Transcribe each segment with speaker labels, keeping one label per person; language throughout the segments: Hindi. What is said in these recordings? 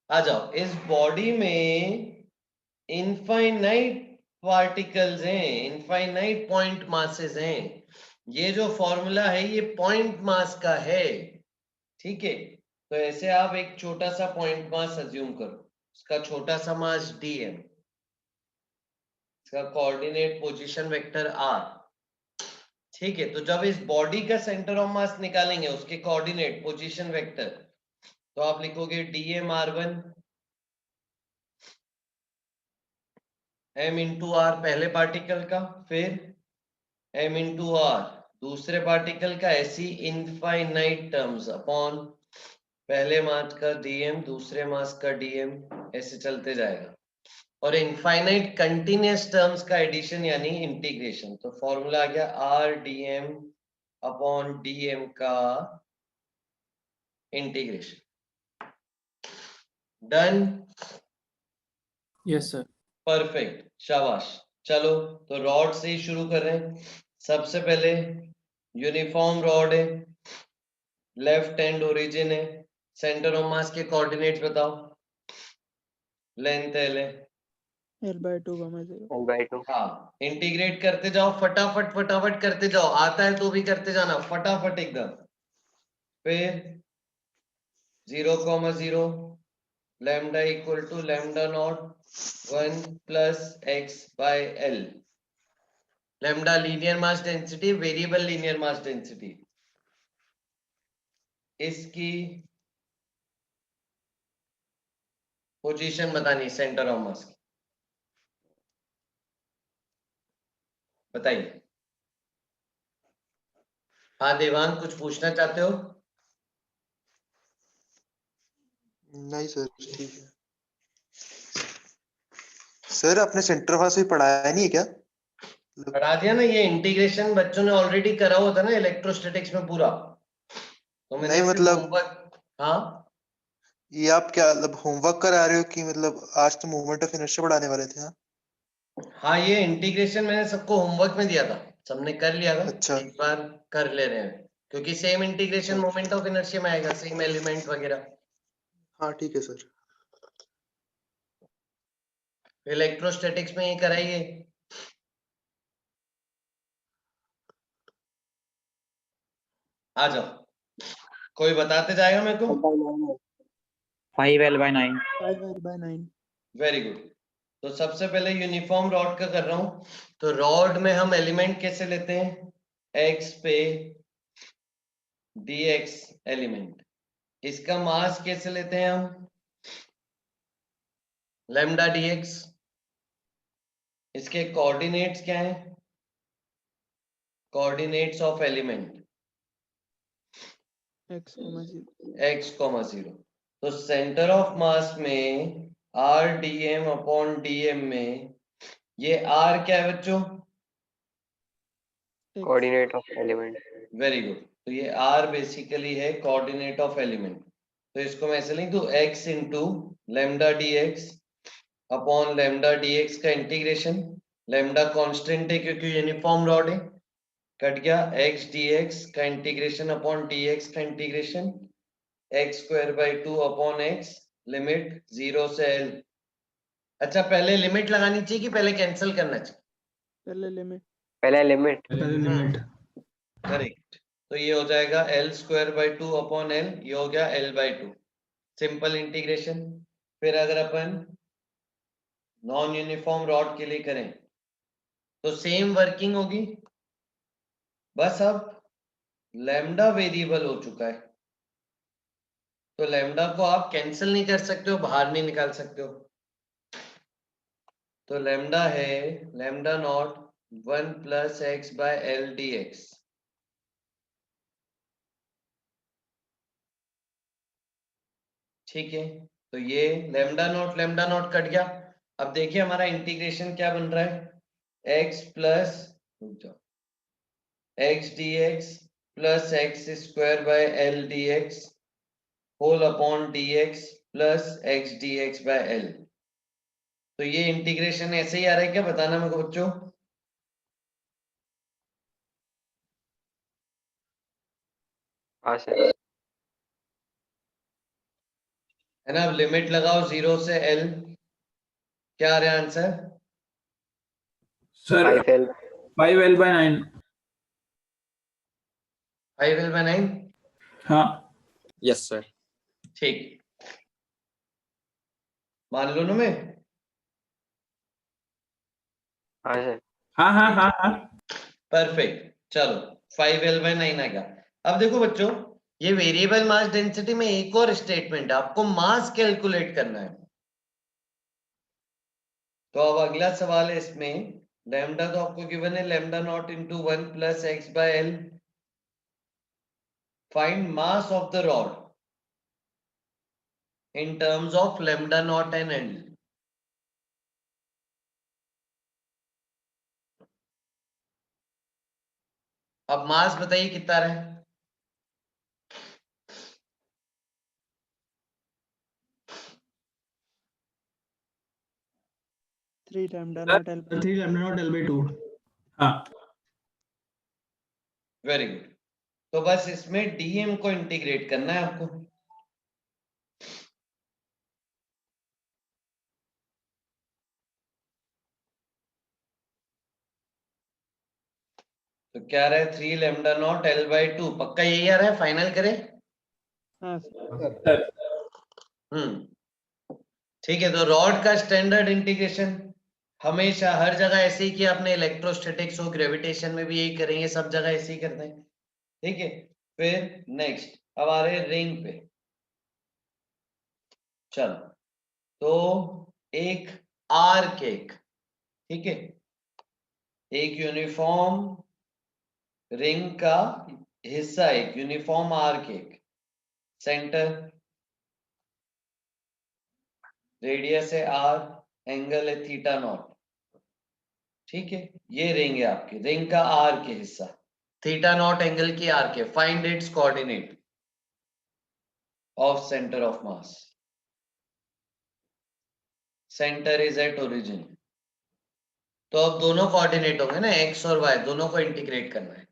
Speaker 1: आ जाओ, इस बॉडी में इनफाइनाइट पार्टिकल्स हैं, इनफाइनाइट पॉइंट मासेस हैं। ये जो फॉर्मूला है ये पॉइंट मास का है, ठीक है। तो ऐसे आप एक छोटा सा पॉइंट मास अज्यूम करो, उसका छोटा सा मास dm, इसका कोऑर्डिनेट पोजीशन वेक्टर r, ठीक है। तो जब इस बॉडी का सेंटर ऑफ मास निकालेंगे उसके कोऑर्डिनेट पोजीशन वेक्टर, तो आप लिखोगे dm r1 m into r पहले पार्टिकल का, फिर m इंटू r दूसरे पार्टिकल का, ऐसी इनफाइनाइट टर्म्स अपॉन पहले मास का dm दूसरे मास का dm, ऐसे चलते जाएगा। और इनफाइनाइट कंटिन्यूअस टर्म्स का एडिशन यानी इंटीग्रेशन। तो फॉर्मूला आ गया r dm अपॉन dm का integration. Done?
Speaker 2: Yes sir.
Speaker 1: Perfect, शाबाश। चलो तो रॉड से ही शुरू कर रहे हैं। सबसे पहले यूनिफॉर्म रॉड है, लेफ्ट हैंड ओरिजिन है, सेंटर ऑफ मास के कोऑर्डिनेट्स बताओ। लेंथ एल है,
Speaker 2: L/2, 0.
Speaker 3: L/2
Speaker 1: हाँ। इंटीग्रेट करते जाओ, फटाफट फटाफट करते जाओ, आता है तो भी करते जाना फटाफट एकदम। फिर 0,0 lambda equal to lambda not 1 plus X by L. Lambda linear mass density, variable linear mass density, इसकी पोजीशन बतानी सेंटर ऑफ मास की, बताइए। हाँ देवांग, कुछ पूछना चाहते हो?
Speaker 4: नहीं सर, ठीक है सर। आपने सेंटर ऑफ मास भी पढ़ाया नहीं है क्या?
Speaker 1: पढ़ा दिया ना, ये इंटीग्रेशन बच्चों ने ऑलरेडी करा हुआ था ना इलेक्ट्रोस्टैटिक्स में पूरा, तो मैंने
Speaker 4: नहीं
Speaker 1: सिर्फ
Speaker 4: मतलब
Speaker 1: होमवर्क। हाँ
Speaker 4: ये आप क्या मतलब होमवर्क करा रहे हो कि मतलब आज तो मूवमेंट ऑफ इनर्शिया पढ़ाने वाले थे? हाँ
Speaker 1: हाँ, ये इंटीग्रेशन मैंने सबको होमवर्क में दिया था, सबने कर लिया था।
Speaker 4: अच्छा
Speaker 1: एक बार कर ले रहे हैं क्योंकि सेम इंटीग्रेशन
Speaker 4: अच्छा,
Speaker 1: मोमेंट ऑफ इनर्शिया में आएगा, सेम एलिमेंट वगैरह।
Speaker 4: हाँ ठीक है सर।
Speaker 1: इलेक्ट्रोस्टैटिक्स में ये कराइए। आ जाओ, कोई बताते जाएगा मेरे को?
Speaker 3: 5L/9
Speaker 2: 5L/9.
Speaker 1: Very good. तो सबसे पहले यूनिफॉर्म रॉड का कर रहा हूं। तो रॉड में हम एलिमेंट कैसे लेते हैं? एक्स पे dx एलिमेंट। इसका मास कैसे लेते हैं हम? Lambda dx। इसके कोऑर्डिनेट्स क्या हैं? Coordinates of element
Speaker 2: X, 0.
Speaker 1: x, 0। तो सेंटर ऑफ मास में r dm अपॉन dm में ये r क्या है बच्चों?
Speaker 3: Coordinate of element.
Speaker 1: Very good. तो ये r बेसिकली है कोऑर्डिनेट ऑफ एलिमेंट। तो इसको मैं ऐसे लिख दूं, x into lambda dx upon lambda dx का इंटीग्रेशन। लेमडा कांस्टेंट है क्योंकि यूनिफॉर्म रॉड है, कट गया। x dx का इंटीग्रेशन अपॉन dx का integration, x square by 2 upon x, limit 0 से l। अच्छा, पहले लिमिट लगानी चाहिए कि पहले कैंसिल करना चाहिए?
Speaker 2: पहले लिमिट।
Speaker 3: पहले लिमिट।
Speaker 1: करेक्ट। तो ये हो जाएगा l square by 2 upon l, ये हो गया l बाई 2, सिंपल इंटीग्रेशन। फिर अगर अपन नॉन यूनिफॉर्म रॉड के लिए करें तो सेम वर्किंग होगी, बस अब लैम्डा वेरिएबल हो चुका है, तो लैम्डा को आप कैंसिल नहीं कर सकते हो, बाहर नहीं निकाल सकते हो। तो लैम्डा है lambda not 1 plus X by L D x. ठीक है, तो ये लैम्डा नॉट कट गया। अब देखिए हमारा इंटीग्रेशन क्या बन रहा है, x plus X D X plus X square by L D X whole upon D X plus X D X by L. तो ये इंटीग्रेशन ऐसे ही आ रहा है क्या, बताना मेरे को बच्चों।
Speaker 3: हाँ सर।
Speaker 1: है ना। अब लिमिट लगाओ 0 से L, क्या आ रहा है answer?
Speaker 5: Sir
Speaker 3: 5L
Speaker 5: 5L/9।
Speaker 1: 5L/9।
Speaker 5: हाँ
Speaker 6: यस सर।
Speaker 1: ठीक, मान लो ना मैं।
Speaker 3: हाँ सर।
Speaker 5: हाँ हाँ हाँ हाँ।
Speaker 1: परफेक्ट, चलो 5L/9 आ गया। अब देखो बच्चों, ये वेरिएबल मास डेंसिटी में एक और स्टेटमेंट है, आपको मास कैलकुलेट करना है। तो अब अगला सवाल है इसमें, लैम्डा तो आपको गिवन है, lambda naught into 1 plus X by L. Find mass of the rod in terms of lambda naught and L. अब मास बताइए कितना रहे?
Speaker 2: 3 lambda not L by
Speaker 5: 3λ0L/2। हाँ
Speaker 1: वेरी गुड। तो बस इसमें डीएम को इंटीग्रेट करना है आपको। तो क्या रहा है? 3λ0L/2, पक्का यही आ रहा है, फाइनल करें?
Speaker 2: हाँ सर।
Speaker 5: सर।
Speaker 1: ठीक है। तो रॉड का स्टैंडर्ड इंटीग्रेशन हमेशा हर जगह ऐसे ही किया आपने, इलेक्ट्रोस्टैटिक्स हो, ग्रेविटेशन में भी यही करेंगे, सब जगह ऐसे ही करते हैं। ठीक है। फिर नेक्स्ट अब आ रहे रिंग पे। चलो, तो एक आर्क एक, ठीक है, एक यूनिफॉर्म रिंग का हिस्सा, एक यूनिफॉर्म आर्क एक, सेंटर, रेडियस है आर, एंगल है थीटा नॉट। ठीक है, ये रिंग है आपकी, रिंग का आर के हिस्सा, थीटा नॉट एंगल की आर के। Find its coordinate of centre of mass. Centre is at origin. तो अब दोनों कोऑर्डिनेट होंगे ना, एक्स और वाई, दोनों को इंटीग्रेट करना है।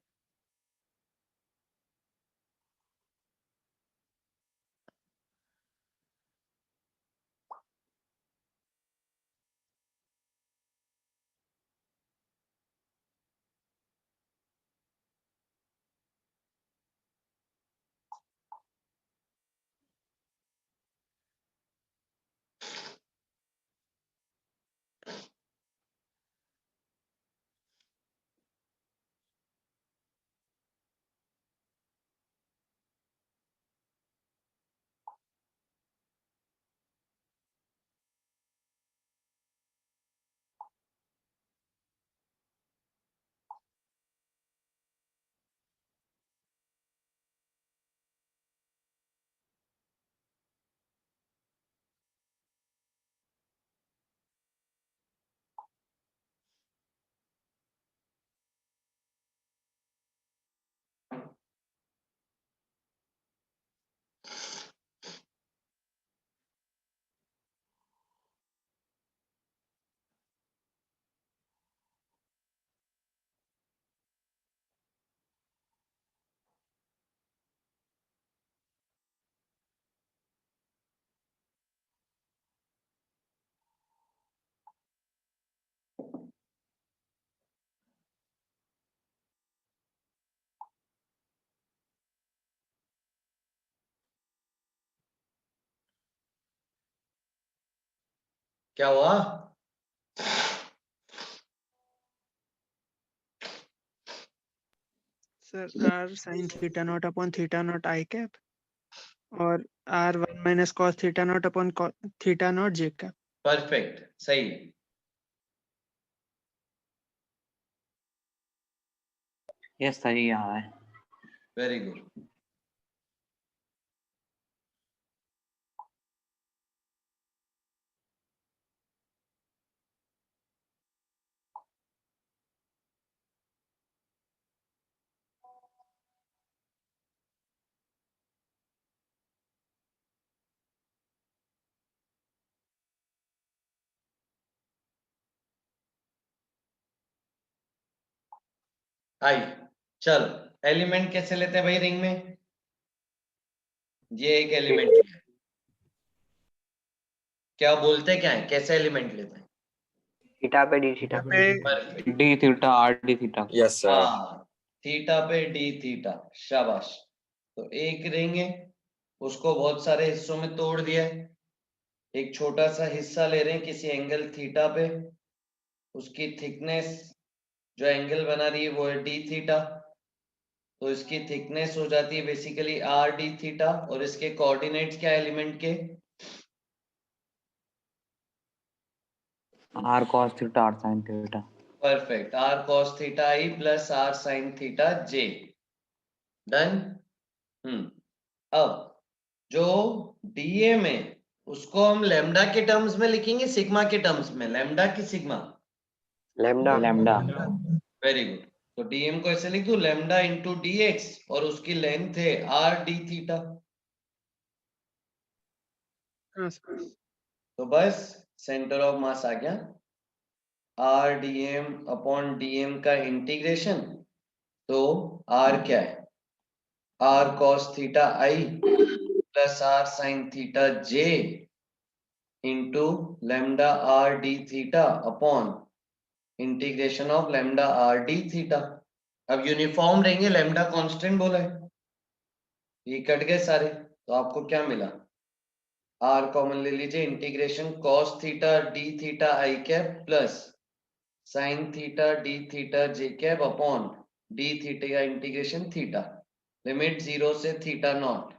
Speaker 1: क्या हुआ?
Speaker 2: Sir r sin theta naught upon theta naught I cap और r 1 minus cos theta naught upon theta naught j cap।
Speaker 1: Perfect, सही है।
Speaker 7: यस सर ये आ रहा है।
Speaker 1: Very good. आई, चलो एलिमेंट कैसे लेते हैं भाई रिंग में? ये एक एलिमेंट लिया, क्या बोलते क्या है, कैसे एलिमेंट लेते हैं?
Speaker 3: थीटा पे डी थीटा
Speaker 2: पे
Speaker 1: Perfect.
Speaker 7: D theta R D theta.
Speaker 6: Yes, sir.
Speaker 1: हाँ, थीटा पे डी थीटा, शाबाश। तो एक रिंग है, उसको बहुत सारे हिस्सों में तोड़ दिया है। एक छोटा सा हिस्सा ले रहे हैं किसी एंगल थीटा पे, उसकी थिकनेस जो एंगल बना रही है वो है डी थीटा, तो इसकी थिकनेस हो जाती है बेसिकली आर डी थीटा, और इसके कोऑर्डिनेट्स क्या एलिमेंट के?
Speaker 7: R cos theta R sin theta.
Speaker 1: Perfect, R cos theta I plus R sine theta J. Done. अब जो डीए में उसको हम लेमडा के टर्म्स में लिखेंगे, सिग्मा के टर्म्स में? लेमडा की sigma?
Speaker 3: Lambda
Speaker 7: Lambda.
Speaker 1: Very good. तो डीएम को ऐसे लिख दूं, लेमडा इंटू डी एक्स, और उसकी लेंथ है आर डी थीटा।
Speaker 2: हाँ सर,
Speaker 1: तो बस सेंटर ऑफ मास आ गया, R D M upon D M का इंटीग्रेशन। तो आर क्या है? R cos theta I plus R sine theta J into lambda R D theta upon integration of lambda R D theta. अब यूनिफॉर्म रहेंगे, लेमडा कांस्टेंट बोला है, ये कट गए सारे, तो आपको क्या मिला? आर कॉमन ले लीजिए, integration cos theta d theta i cap plus sine theta d theta j cap upon d theta का इंटीग्रेशन थीटा, लिमिट 0 से थीटा नॉट।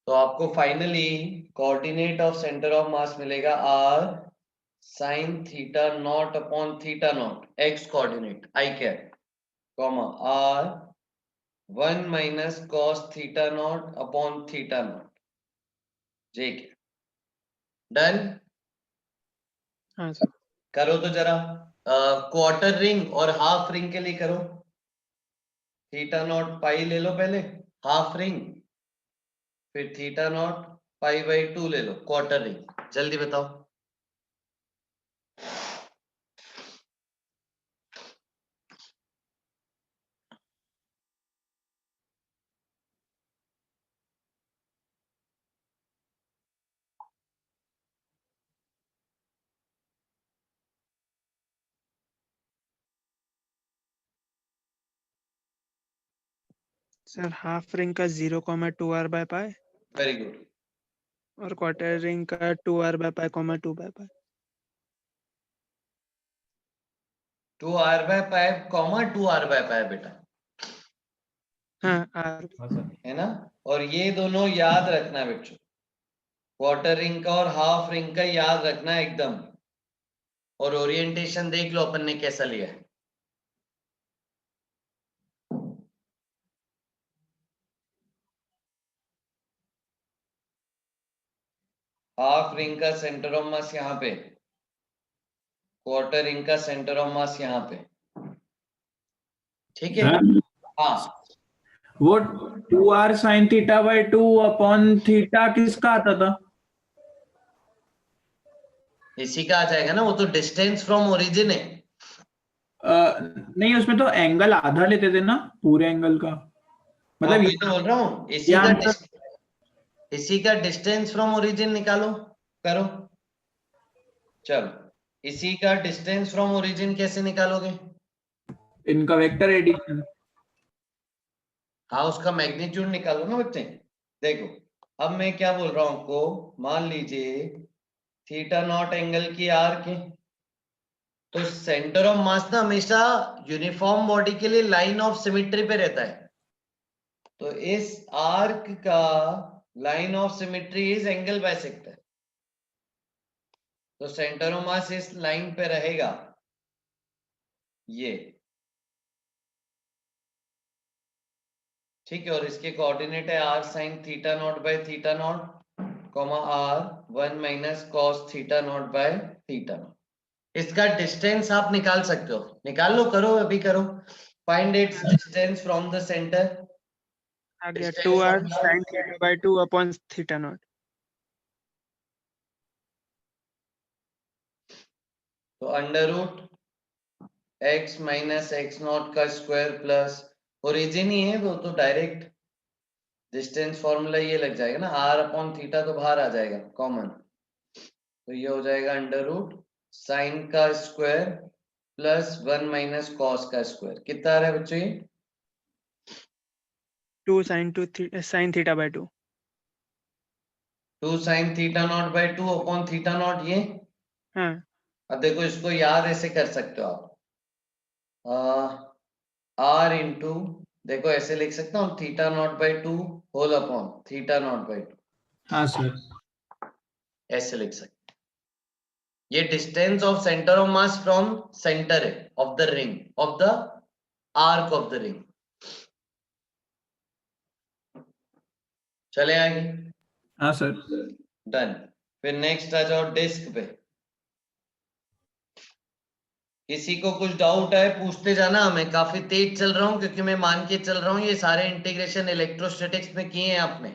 Speaker 1: तो आपको finally coordinate of centre of mass मिलेगा r sine theta naught upon theta naught, x coordinate i cap, comma r 1 minus cos theta naught upon theta naught j cap. Done.
Speaker 2: हाँ सर,
Speaker 1: करो तो जरा क्वार्टर रिंग और हाफ रिंग के लिए करो। थीटा नॉट पाई ले लो पहले, हाफ रिंग, फिर थीटा नॉट पाई बाई 2 ले लो क्वार्टर रिंग। जल्दी बताओ।
Speaker 2: सर हाफ रिंग का 0,2 r by pi,
Speaker 1: very good.
Speaker 2: और क्वार्टर रिंग का 2 r by pi, 2 by pi.
Speaker 1: 2 r by pi comma 2 r by pi बेटा,
Speaker 2: हाँ r,
Speaker 1: है ना? और ये दोनों याद रखना बच्चों, क्वार्टर रिंग का और हाफ रिंग का याद रखना एकदम। और ओरिएंटेशन देख लो अपन ने कैसा लिया है। हाफ रिंग का सेंटर ऑफ मास यहाँ पे, क्वार्टर रिंग का सेंटर ऑफ मास यहाँ पे, ठीक है? हाँ,
Speaker 5: वो 2r sin theta by 2 upon theta किसका आता था?
Speaker 1: इसी का आ जाएगा ना, वो तो डिस्टेंस फ्रॉम ओरिजिन है।
Speaker 5: नहीं, उसमें तो एंगल आधा लेते थे ना, पूरे एंगल का।
Speaker 1: हाँ,
Speaker 5: मतलब
Speaker 1: वही तो बोल रहा हूँ, इसी का डिस्टेंस फ्रॉम ओरिजिन निकालो, करो। चलो, इसी का डिस्टेंस फ्रॉम ओरिजिन कैसे निकालोगे?
Speaker 5: इनका वेक्टर एडिशन।
Speaker 1: हाँ, उसका मैग्नीट्यूड निकालो ना बच्चे। देखो, अब मैं क्या बोल रहा हूँ आपको, मान लीजिए थीटा नॉट एंगल की आर्क है, तो सेंटर ऑफ मास ना हमेशा यूनिफॉर्म बॉडी के लिए लाइन ऑफ सिमेट्री पे रहता है। तो इस आर्क का line of symmetry is angle bisector, तो सेंटर ऑफ मास इस लाइन पे रहेगा, ये ठीक है। और इसके कोऑर्डिनेट है r sine theta not by theta naught, comma r 1 minus cos theta not by theta naught. इसका डिस्टेंस आप निकाल सकते हो, निकाल लो, करो अभी करो। Find its distance from the centre.
Speaker 2: आ गया 2r sin theta by 2 upon theta naught.
Speaker 1: तो under root x minus x naught का स्क्वायर प्लस ओरिजिन ही है वो, तो डायरेक्ट डिस्टेंस फॉर्मूला ये लग जाएगा ना, r अपॉन थीटा तो बाहर आ जाएगा कॉमन, तो ये हो जाएगा अंडर रूट साइन का स्क्वायर प्लस 1 माइनस कॉस का स्क्वायर। कितना आ रहा है बच्चों ये?
Speaker 2: 2 sin theta by 2।
Speaker 1: 2 sine theta not by 2 upon theta not ये।
Speaker 2: हाँ
Speaker 1: अब देखो इसको याद ऐसे कर सकते हो आप, r इंटू, देखो ऐसे लिख सकता हूँ theta not by 2 whole upon theta not by 2,
Speaker 5: हाँ सर।
Speaker 1: ऐसे लिख सकते। ये distance of centre of mass from centre है of the ring, of the arc of the ring. चले आगे।
Speaker 5: हाँ सर।
Speaker 1: डन। फिर नेक्स्ट आ जाओ डिस्क पे। किसी को कुछ डाउट है पूछते जाना, मैं काफी तेज चल रहा हूँ क्योंकि मैं मान के चल रहा हूँ ये सारे इंटीग्रेशन इलेक्ट्रोस्टैटिक्स में किए हैं आपने।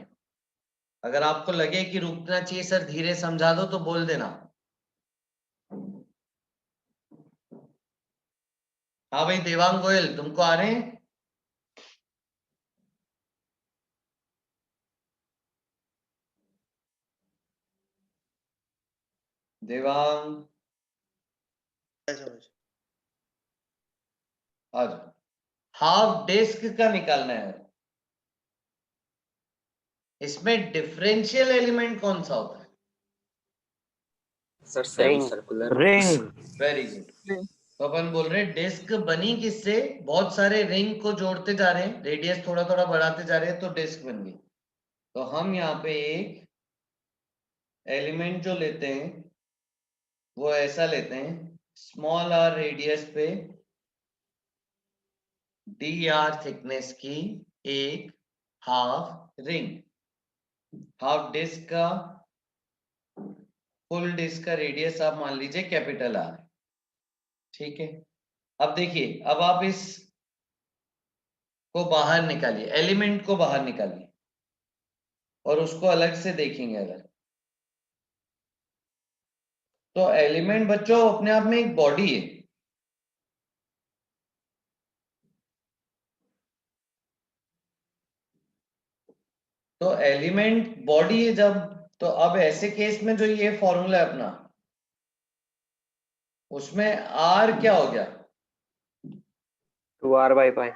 Speaker 1: अगर आपको लगे कि रुकना चाहिए सर धीरे समझा दो तो बोल देना। हाँ भाई देवांग गोयल तुमको आ रहे हैं? देवांग
Speaker 4: समझ।
Speaker 1: आ जाओ। हाफ डिस्क का निकालना है। इसमें डिफरेंशियल एलिमेंट कौन सा होता है?
Speaker 6: Sir semi
Speaker 3: ring
Speaker 6: circular.
Speaker 7: Ring.
Speaker 1: Very good. तो अपन बोल रहे हैं डिस्क बनी किससे? बहुत सारे रिंग को जोड़ते जा रहे हैं, रेडियस थोड़ा थोड़ा बढ़ाते जा रहे हैं तो डिस्क बन गई। तो हम यहाँ पे एक एलिमेंट जो लेते हैं वो ऐसा लेते हैं, स्मॉल आर रेडियस पे डी आर थिकनेस की एक हाफ रिंग। हाफ डिस्क का, फुल डिस्क का रेडियस आप मान लीजिए कैपिटल आर। ठीक है, अब देखिए, अब आप इस को बाहर निकालिए, एलिमेंट को बाहर निकालिए और उसको अलग से देखेंगे अगर, तो एलिमेंट बच्चों अपने आप में एक बॉडी है। तो एलिमेंट बॉडी है जब, तो अब ऐसे केस में जो ये फॉर्मूला है अपना, उसमें आर क्या हो गया?
Speaker 3: 2r by pi।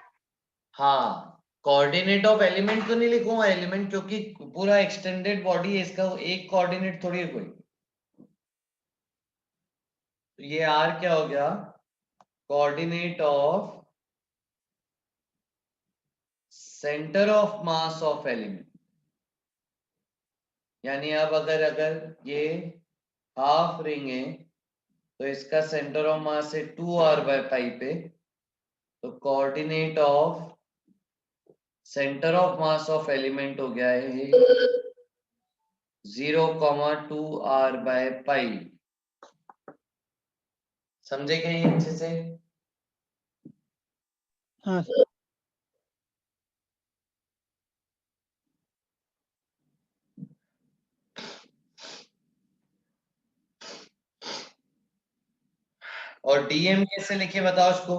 Speaker 1: हाँ, कोऑर्डिनेट ऑफ एलिमेंट तो नहीं लिखूंगा एलिमेंट, क्योंकि पूरा एक्सटेंडेड बॉडी है, इसका एक कोऑर्डिनेट थोड़ी है कोई। तो ये आर क्या हो गया? Coordinate of centre of mass of element. यानी अब अगर ये हाफ रिंग है तो इसका सेंटर ऑफ मास है 2r by pi पे, तो coordinate of centre of mass of element हो गया है 0,2r by pi। समझे कहीं अच्छे से?
Speaker 2: हाँ
Speaker 1: और डीएम कैसे लिखे बताओ इसको,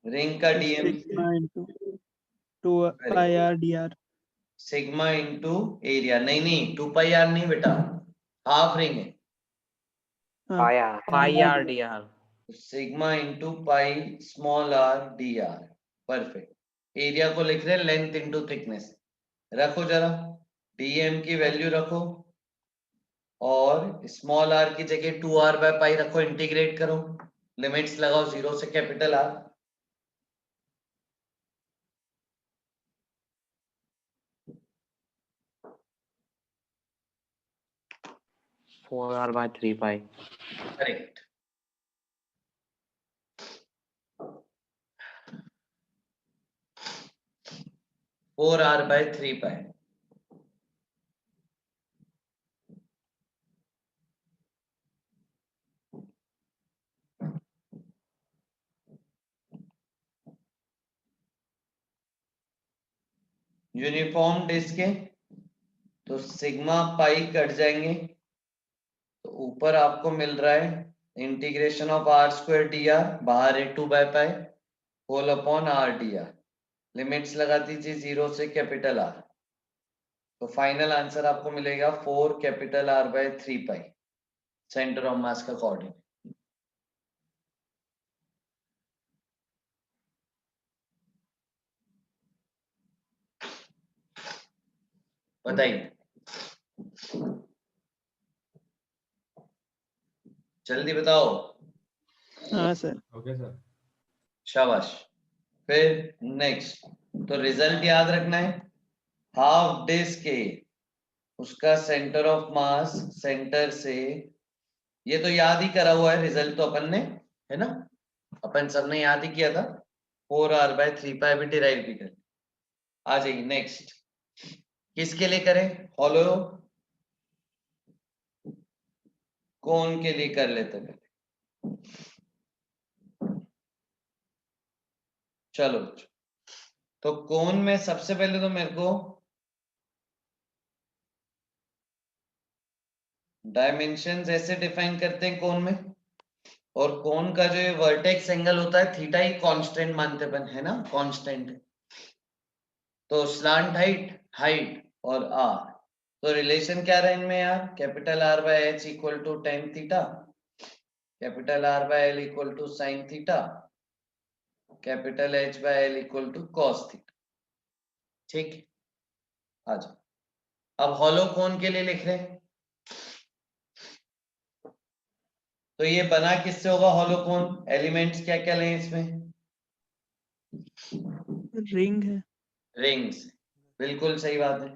Speaker 1: रिंग का DM?
Speaker 2: Sigma into 2 pi r dr।
Speaker 1: Sigma into area. नहीं 2 पाई आर नहीं बेटा, हाफ रिंग है।
Speaker 2: हाँ
Speaker 3: pi r।
Speaker 7: Pi R D r.
Speaker 1: Sigma into pi small r D r. Perfect. Area को लिख रहे हैं लेंथ इंटू थिकनेस। रखो जरा, डीएम की वैल्यू रखो और स्मॉल आर की जगह 2r by पाई रखो, इंटीग्रेट करो, लिमिट्स लगाओ 0 से capital R.
Speaker 7: Four R by 3 pi.
Speaker 1: Correct. Four R by 3 pi. Uniform disc है तो सिग्मा पाई कट जाएंगे, तो ऊपर आपको मिल रहा है integration of R square D R, बाहर है 2 by pi whole upon R D R. Limits लगा दीजिए 0 से कैपिटल आर। तो फाइनल आंसर आपको मिलेगा 4 capital R by 3 pi centre of mass का कोऑर्डिनेट। बताइए जल्दी बताओ।
Speaker 2: हाँ सर।
Speaker 5: Okay sir.
Speaker 1: शाबाश। फिर नेक्स्ट, तो रिजल्ट याद रखना है। हाफ डिस्क के उसका सेंटर ऑफ मास सेंटर से, ये तो याद ही करा हुआ है, रिजल्ट तो अपन ने, है ना, अपन सबने याद ही किया था। 4R by 3 पाई भी डिराइव भी कर। आ जाइए नेक्स्ट, किसके लिए करें? हॉलो कोन के लिए कर लेते हैं। चलो तो कोन में सबसे पहले तो मेरे को डायमेंशंस ऐसे डिफाइन करते हैं कोन में, और कोन का जो वर्टेक्स एंगल होता है थीटा ही कांस्टेंट मानते अपन, है ना, कांस्टेंट। तो स्लांट हाइट, हाइट और आर, तो रिलेशन क्या रहा इनमें यार? Capital R by H equal to tan theta, capital R by L equal to sin theta, capital H by L equal to cos theta. ठीक, आ जाओ। अब हॉलो कोन के लिए लिख रहे हैं, तो ये बना किससे होगा हॉलो कोन? एलिमेंट्स क्या क्या लें इसमें?
Speaker 2: रिंग है।
Speaker 1: रिंग्स, बिल्कुल सही बात है।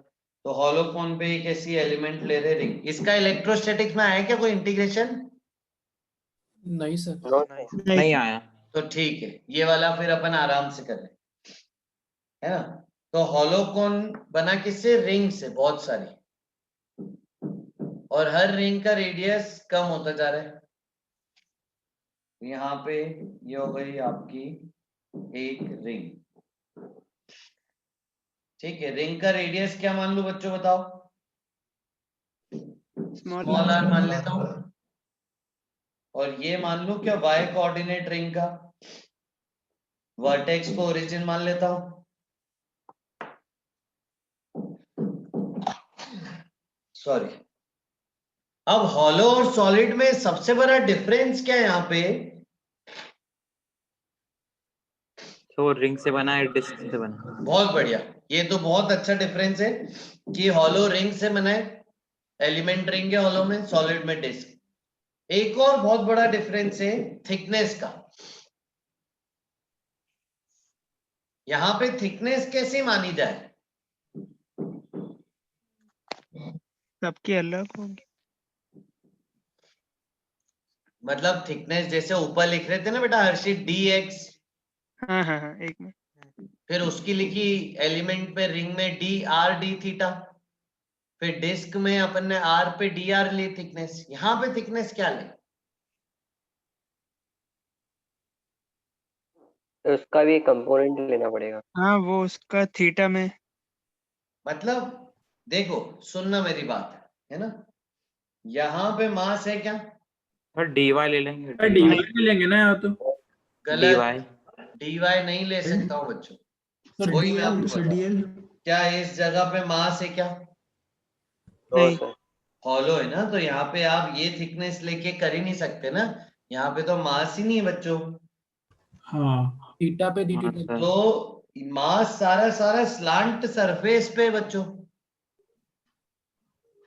Speaker 1: तो हॉलो कोन पे एक ऐसी एलिमेंट ले रहे रिंग। इसका इलेक्ट्रोस्टैटिक्स में आया क्या कोई इंटीग्रेशन?
Speaker 6: नहीं सर।
Speaker 3: नो
Speaker 7: नहीं आया।
Speaker 1: तो ठीक है, ये वाला फिर अपन आराम से कर रहे, है ना। तो हॉलो कोन बना किससे? रिंग से, बहुत सारी, और हर रिंग का रेडियस कम होता जा रहा है। यहाँ पे ये हो गई आपकी एक रिंग, ठीक है। रिंग का रेडियस क्या मान लूं बच्चों, बताओ? स्मॉल आर मान लेता हूं, और ये मान लूं क्या y कोऑर्डिनेट रिंग का? वर्टेक्स को ओरिजिन मान लेता हूं। सॉरी। अब हॉलो और सॉलिड में सबसे बड़ा डिफरेंस क्या है यहाँ पे?
Speaker 7: तो रिंग से बना है, डिस्क से बना।
Speaker 1: बहुत बढ़िया, ये तो बहुत अच्छा डिफरेंस है कि हॉलो रिंग से बना है, एलिमेंट रिंग है हॉलो में, सॉलिड में डिस्क। एक और बहुत बड़ा डिफरेंस है थिकनेस का। यहाँ पे थिकनेस कैसे मानी जाए?
Speaker 2: सबकी अलग होगी।
Speaker 1: मतलब थिकनेस जैसे ऊपर लिख रहे थे ना बेटा हर्षित, dx,
Speaker 2: हाँ हाँ हाँ, एक में।
Speaker 1: फिर उसकी लिखी एलिमेंट पे रिंग में dr d थीटा, फिर डिस्क में अपन ने r पे dr ली थिकनेस। यहाँ पे थिकनेस क्या ले?
Speaker 3: तो उसका भी कंपोनेंट लेना पड़ेगा।
Speaker 2: हाँ वो उसका थीटा में।
Speaker 1: मतलब देखो, सुनना मेरी बात, है ना, यहाँ पे मास है क्या?
Speaker 7: और डीवाई ले लेंगे।
Speaker 5: डीवाई ले लेंगे ना यहाँ तो।
Speaker 1: गलत,
Speaker 7: डीवाई।
Speaker 1: dy नहीं ले सकता हूँ बच्चों,
Speaker 6: सर
Speaker 1: वही मैं आपको
Speaker 6: सर
Speaker 1: बता रहा हूं।
Speaker 6: डीएल।
Speaker 1: क्या इस जगह पे मास है क्या?
Speaker 3: नो
Speaker 2: नहीं।
Speaker 3: सर।
Speaker 1: हॉलो है ना, तो यहाँ पे आप ये थिकनेस लेके कर ही नहीं सकते ना, यहाँ पे तो मास ही नहीं है बच्चों।
Speaker 6: हाँ थीटा पे डी
Speaker 7: हाँ
Speaker 6: थीटा।
Speaker 7: सर।
Speaker 1: तो मास सारा सारा स्लांट सरफेस पे है बच्चों,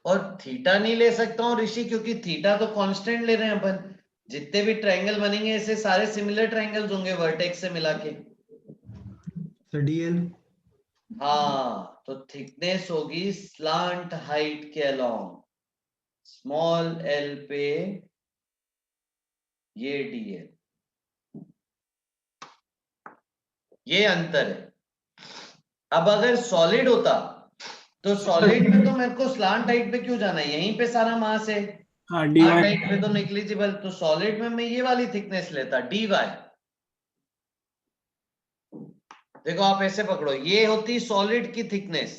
Speaker 1: और थीटा नहीं ले सकता हूँ ऋषि, क्योंकि थीटा तो कांस्टेंट ले रहे हैं अपन। जितने भी ट्रायंगल बनेंगे ऐसे सारे सिमिलर ट्रायंगल्स होंगे वर्टेक्स से मिला के।
Speaker 6: Sir DL.
Speaker 1: हाँ, तो थिकनेस होगी स्लांट हाइट के अलोंग, स्मॉल एल पे ये dl, ये अंतर है। अब अगर सॉलिड होता तो सॉलिड में तो मेरे को स्लांट हाइट पे क्यों जाना है, यहीं पे सारा मास है,
Speaker 5: हाँ
Speaker 1: स्लांट
Speaker 5: डीवाई।
Speaker 1: हाइट पे तो नेग्लिजिबल। तो सॉलिड में मैं ये वाली थिकनेस लेता dy। देखो आप ऐसे पकड़ो, ये होती सॉलिड की थिकनेस,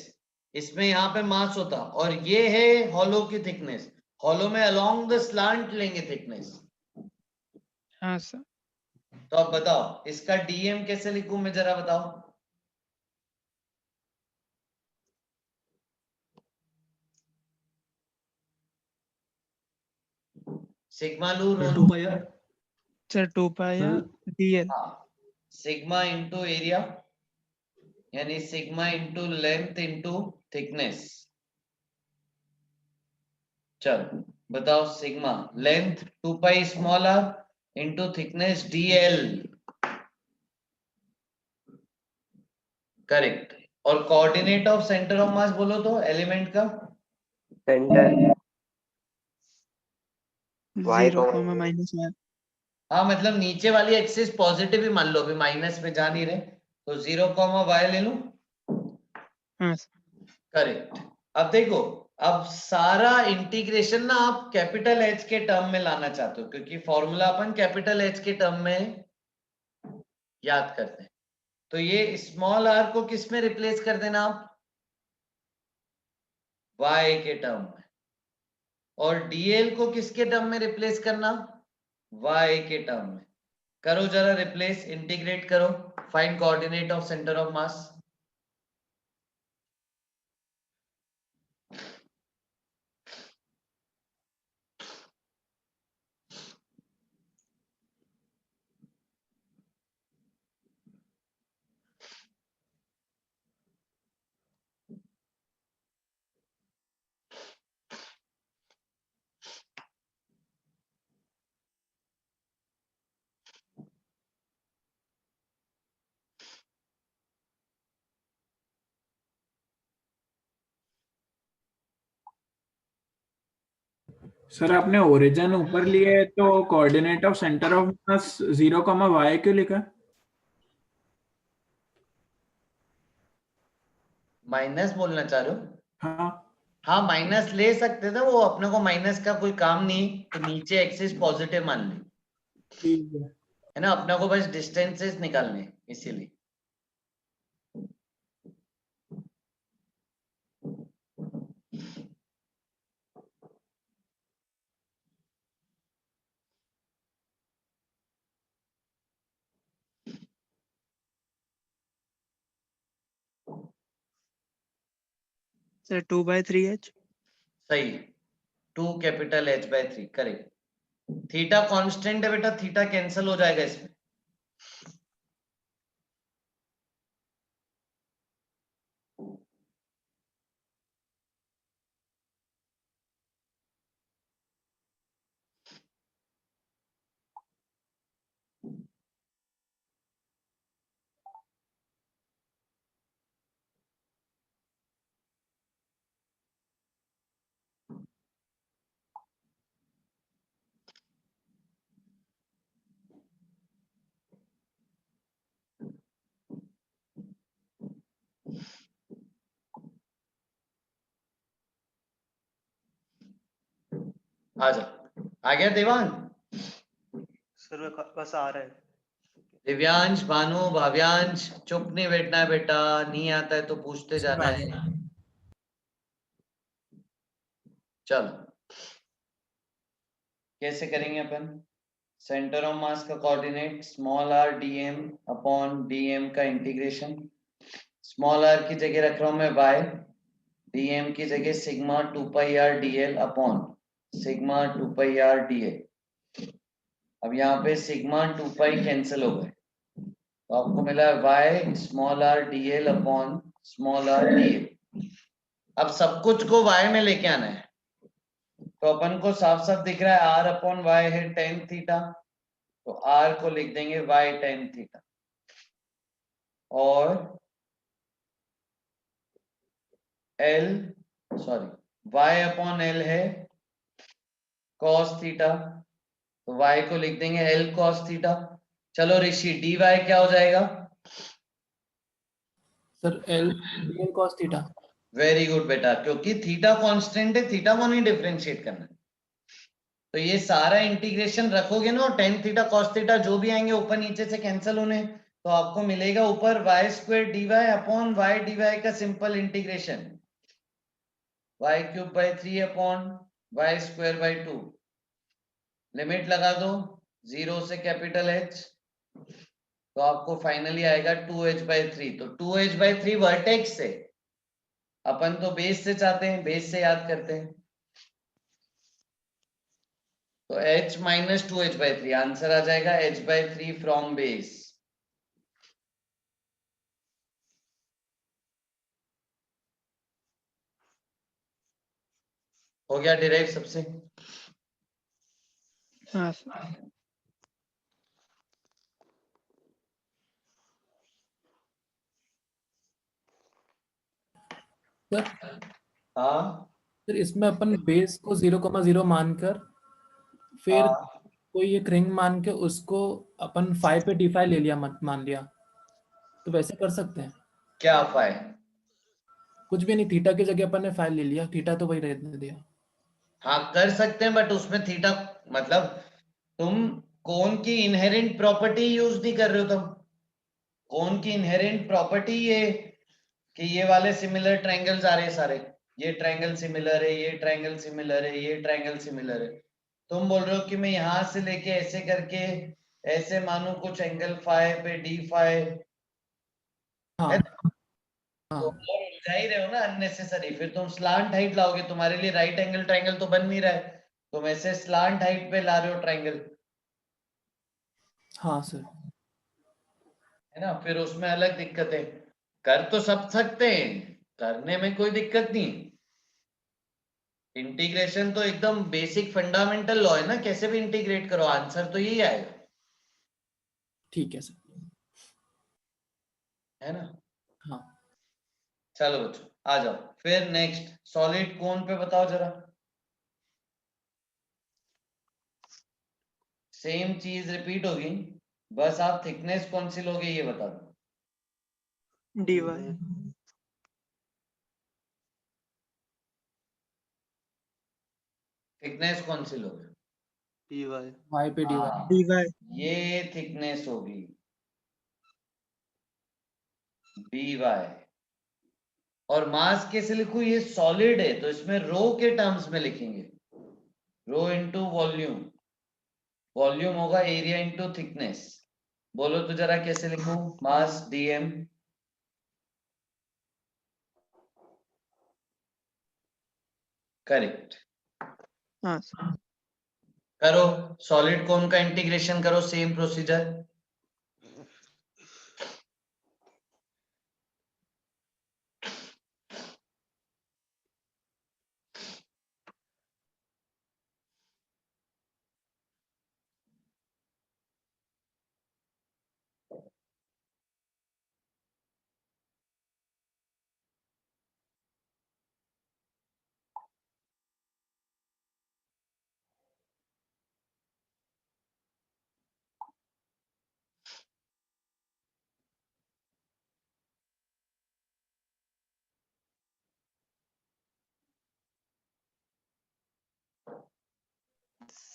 Speaker 1: इसमें यहाँ पे मास होता, और ये है हॉलो की थिकनेस। हॉलो में अलोंग द स्लांट लेंगे थिकनेस।
Speaker 2: हाँ सर।
Speaker 1: तो अब बताओ इसका dm कैसे लिखूं मैं, जरा बताओ। सिग्मा लू rho
Speaker 6: 2 pi r
Speaker 2: sir 2 pi
Speaker 6: sir
Speaker 2: dl
Speaker 1: हाँ सिग्मा इंटू एरिया यानी sigma into length into thickness. चलो बताओ sigma length 2 pi small r into thickness dl। Correct. और coordinate of centre of mass बोलो तो एलिमेंट का
Speaker 3: सेंटर y
Speaker 2: 0,
Speaker 3: कॉमा
Speaker 2: -1।
Speaker 1: हाँ मतलब नीचे वाली एक्सिस पॉजिटिव ही मान लो, अभी माइनस में जा नहीं रहे तो 0, y ले लो।
Speaker 2: हाँ
Speaker 1: करेक्ट। अब देखो अब सारा इंटीग्रेशन ना आप कैपिटल एच के टर्म में लाना चाहते हो क्योंकि फॉर्मूला अपन कैपिटल एच के टर्म में याद करते हैं। तो ये स्मॉल आर को किस में रिप्लेस कर देना आप y के टर्म में, और dl को किसके टर्म में रिप्लेस करना y के टर्म में। करो जरा रिप्लेस, इंटीग्रेट करो, find coordinate of centre of mass.
Speaker 5: Sir आपने ओरिजिन ऊपर लिए है तो coordinate of centre of mass 0, y क्यों लिखा?
Speaker 1: माइनस बोलना चाह रहे हो?
Speaker 5: हाँ
Speaker 1: हाँ माइनस ले सकते थे, वो अपने को माइनस का कोई काम नहीं, तो नीचे एक्सिस पॉजिटिव मान ली
Speaker 5: ठीक
Speaker 1: है ना, अपने को बस डिस्टेंसेस निकालने इसीलिए।
Speaker 2: Sir 2/3h।
Speaker 1: सही, 2 capital H/3 correct. Theta constant है बेटा, थीटा कैंसिल हो जाएगा इसमें। आ जा, आ गया देवांग?
Speaker 4: सर बस आ रहा है।
Speaker 1: दिव्यांश, भानु, भाव्यांश, चुप नहीं बैठना है बेटा, नहीं आता है तो पूछते जाना है। चलो कैसे करेंगे अपन? सेंटर ऑफ मास का coordinate small r dm upon dm का इंटीग्रेशन। स्मॉल r की जगह रख रहा हूं मैं y, dm की जगह sigma 2 pi r dl upon sigma 2 pi r dl। अब यहाँ पे सिग्मा 2 पाई कैंसिल हो गए तो आपको मिला y small r dl upon small r dl। अब सब कुछ को y में लेके आना है तो अपन को साफ साफ दिख रहा है r अपॉन y है tan थीटा, तो r को लिख देंगे y tan थीटा, और l sorry y upon l है cos थीटा, तो y को लिख देंगे l cos थीटा। चलो ऋषि dy क्या हो जाएगा?
Speaker 6: Sir L dl cos theta.
Speaker 1: Very good बेटा, क्योंकि थीटा कांस्टेंट है, थीटा को नहीं डिफरेंशिएट करना। तो ये सारा इंटीग्रेशन रखोगे ना, और tan थीटा cos थीटा जो भी आएंगे ऊपर नीचे से कैंसिल होने, तो आपको मिलेगा ऊपर y square dy upon y dy का simple integration, y cube by 3 upon y square by 2। Limit लगा दो 0 से कैपिटल H, तो आपको फाइनली आएगा 2h/3। तो 2h/3 वर्टेक्स से, अपन तो बेस से चाहते हैं, बेस से याद करते हैं। तो h माइनस 2h/3 आंसर आ जाएगा h/3 फ्रॉम बेस। हो गया डिराइव सबसे।
Speaker 2: हाँ सर।
Speaker 6: सर
Speaker 1: हाँ
Speaker 6: सर इसमें अपन बेस को 0,0 मानकर फिर
Speaker 1: हाँ
Speaker 6: कोई एक रिंग मान के उसको अपन 5 पे d5 ले लिया, मान लिया, तो वैसे कर सकते हैं?
Speaker 1: क्या फाइ?
Speaker 6: कुछ भी नहीं, थीटा की जगह अपन ने 5 ले लिया, थीटा तो वही रहने दिया।
Speaker 1: हाँ कर सकते हैं, बट उसमें थीटा मतलब तुम कोन की इनहेरेंट प्रॉपर्टी यूज नहीं कर रहे हो। तुम कोन की इनहेरेंट प्रॉपर्टी ये कि ये वाले सिमिलर ट्रायंगल्स आ रहे हैं सारे, ये ट्रायंगल सिमिलर है, ये ट्रायंगल सिमिलर है, ये ट्रायंगल सिमिलर है। तुम बोल रहे हो कि मैं यहां से लेके ऐसे करके ऐसे मानू कुछ एंगल फाइ पे डी फाइ,
Speaker 6: हाँ
Speaker 1: तो
Speaker 6: हाँ
Speaker 1: और उलझा ही रहे हो ना अननेसेसरी। फिर तुम स्लांट हाइट लाओगे, तुम्हारे लिए राइट एंगल ट्रायंगल तो बन नहीं रहा है, तुम ऐसे स्लांट हाइट पे ला रहे हो ट्रायंगल,
Speaker 6: हाँ सर।
Speaker 1: है ना। फिर उसमें अलग दिक्कत है। कर तो सब सकते हैं, करने में कोई दिक्कत नहीं। इंटीग्रेशन तो एकदम बेसिक फंडामेंटल लॉ है ना, कैसे भी इंटीग्रेट करो आंसर तो यही आएगा,
Speaker 6: ठीक है सर।
Speaker 1: है ना।
Speaker 6: हाँ
Speaker 1: चलो बच्चों आ जाओ, फिर नेक्स्ट सॉलिड कोन पे बताओ जरा। सेम चीज रिपीट होगी, बस आप थिकनेस कौन सी लोगे ये बता दो।
Speaker 2: dy
Speaker 1: थिकनेस कौन सी लोगे?
Speaker 4: dy
Speaker 6: y पे dy।
Speaker 1: हाँ,
Speaker 2: dy
Speaker 1: ये थिकनेस होगी dy। और मास कैसे लिखूं? ये सॉलिड है तो इसमें रो के टर्म्स में लिखेंगे, रो इनटू वॉल्यूम। वॉल्यूम होगा एरिया इनटू थिकनेस। बोलो तो जरा कैसे लिखूं? मास dm। करेक्ट।
Speaker 2: हाँ सर।
Speaker 1: करो सॉलिड कोन का इंटीग्रेशन करो, सेम प्रोसीजर।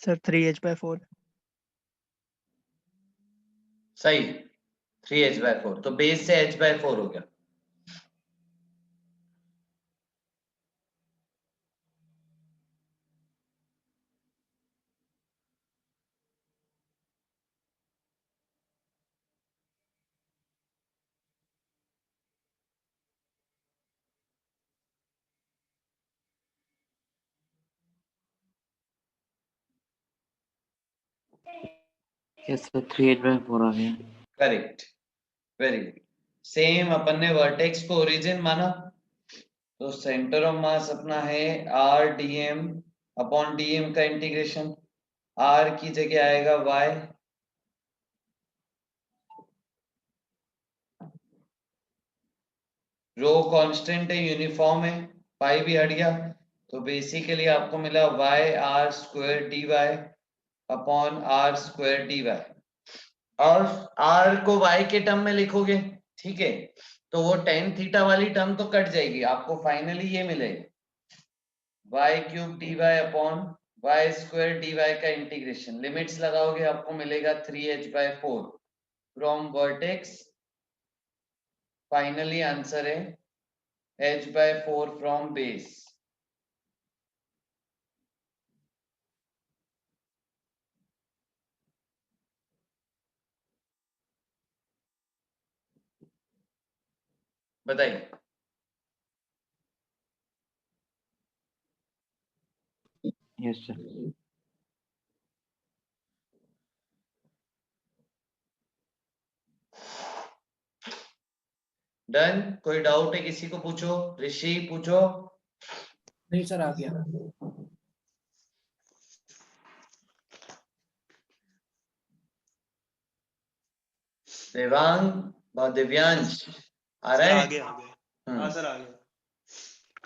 Speaker 2: सर 3h/4
Speaker 1: सही, 3h/4 तो बेस से h/4 हो गया।
Speaker 7: यस सर 3h/4 आ गया।
Speaker 1: Correct, very good. सेम अपन ने वर्टेक्स को ओरिजिन माना, तो सेंटर ऑफ मास अपना है r dm अपॉन dm का इंटीग्रेशन। r की जगह आएगा y, रो कांस्टेंट है, यूनिफॉर्म है, पाई भी हट गया, तो बेसिकली आपको मिला y/r² dy upon r² dy। और r को y के टर्म में लिखोगे, ठीक है, तो वो tan थीटा वाली टर्म तो कट जाएगी, आपको फाइनली ये मिलेगा y³ dy upon y² dy का इंटीग्रेशन। लिमिट्स लगाओगे आपको मिलेगा 3h/4 from vertex. Finally answer है h/4 फ्रॉम बेस। बताइए।
Speaker 7: Yes sir.
Speaker 1: डन? कोई डाउट है किसी को? पूछो, ऋषि पूछो।
Speaker 6: नहीं सर, आ गया।
Speaker 1: देवांग, दिव्यांश आ रहा
Speaker 4: सर
Speaker 1: है?
Speaker 4: आगे आ गया। हाँ सर आ गया।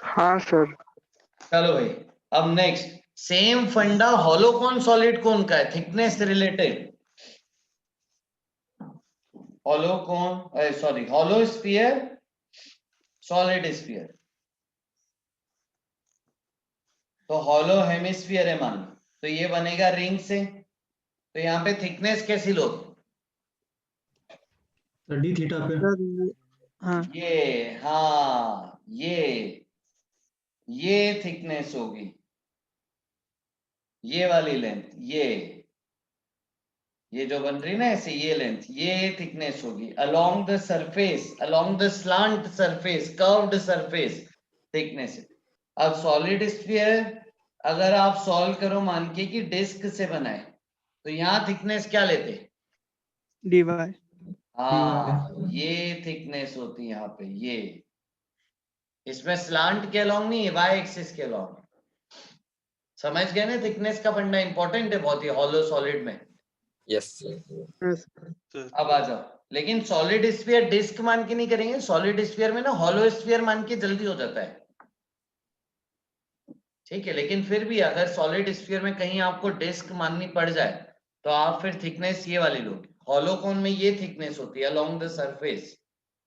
Speaker 3: हाँ सर।
Speaker 1: चलो भाई, अब नेक्स्ट सेम फंडा हॉलो कौन सॉलिड कौन का है, थिकनेस रिलेटेड। हॉलो कौन, sorry hollow sphere, solid sphere. तो हॉलो हेमिस्फीयर है मान लो, तो ये बनेगा रिंग से, तो यहाँ पे थिकनेस कैसी लो?
Speaker 8: डी थीटा पे।
Speaker 2: सर हाँ
Speaker 1: ये, हाँ ये थिकनेस होगी, ये वाली लेंथ, ये जो बन रही ना ऐसे, ये लेंथ, ये थिकनेस होगी along the surface, along the slant surface, curved surface thickness. अब सॉलिड स्फीयर अगर आप सॉल्व करो मान के कि डिस्क से बना है, तो यहाँ थिकनेस क्या लेते?
Speaker 2: dy।
Speaker 1: हाँ, ये थिकनेस होती है यहाँ पे, ये इसमें स्लांट के अलोंग नहीं है, वाई एक्सिस के अलोंग। समझ गए ना? थिकनेस का फंडा इंपॉर्टेंट है बहुत ही हॉलो सॉलिड में।
Speaker 9: यस
Speaker 1: अब आ जाओ, लेकिन सॉलिड स्फीयर डिस्क मान के नहीं करेंगे, सॉलिड स्फीयर में ना हॉलो स्फीयर मान के जल्दी हो जाता है, ठीक है। लेकिन फिर भी अगर सॉलिड स्फीयर में कहीं आपको डिस्क माननी पड़ जाए, तो आप फिर थिकनेस ये वाली लोगे। हॉलो कोन में ये थिकनेस होती है अलोंग द सरफेस,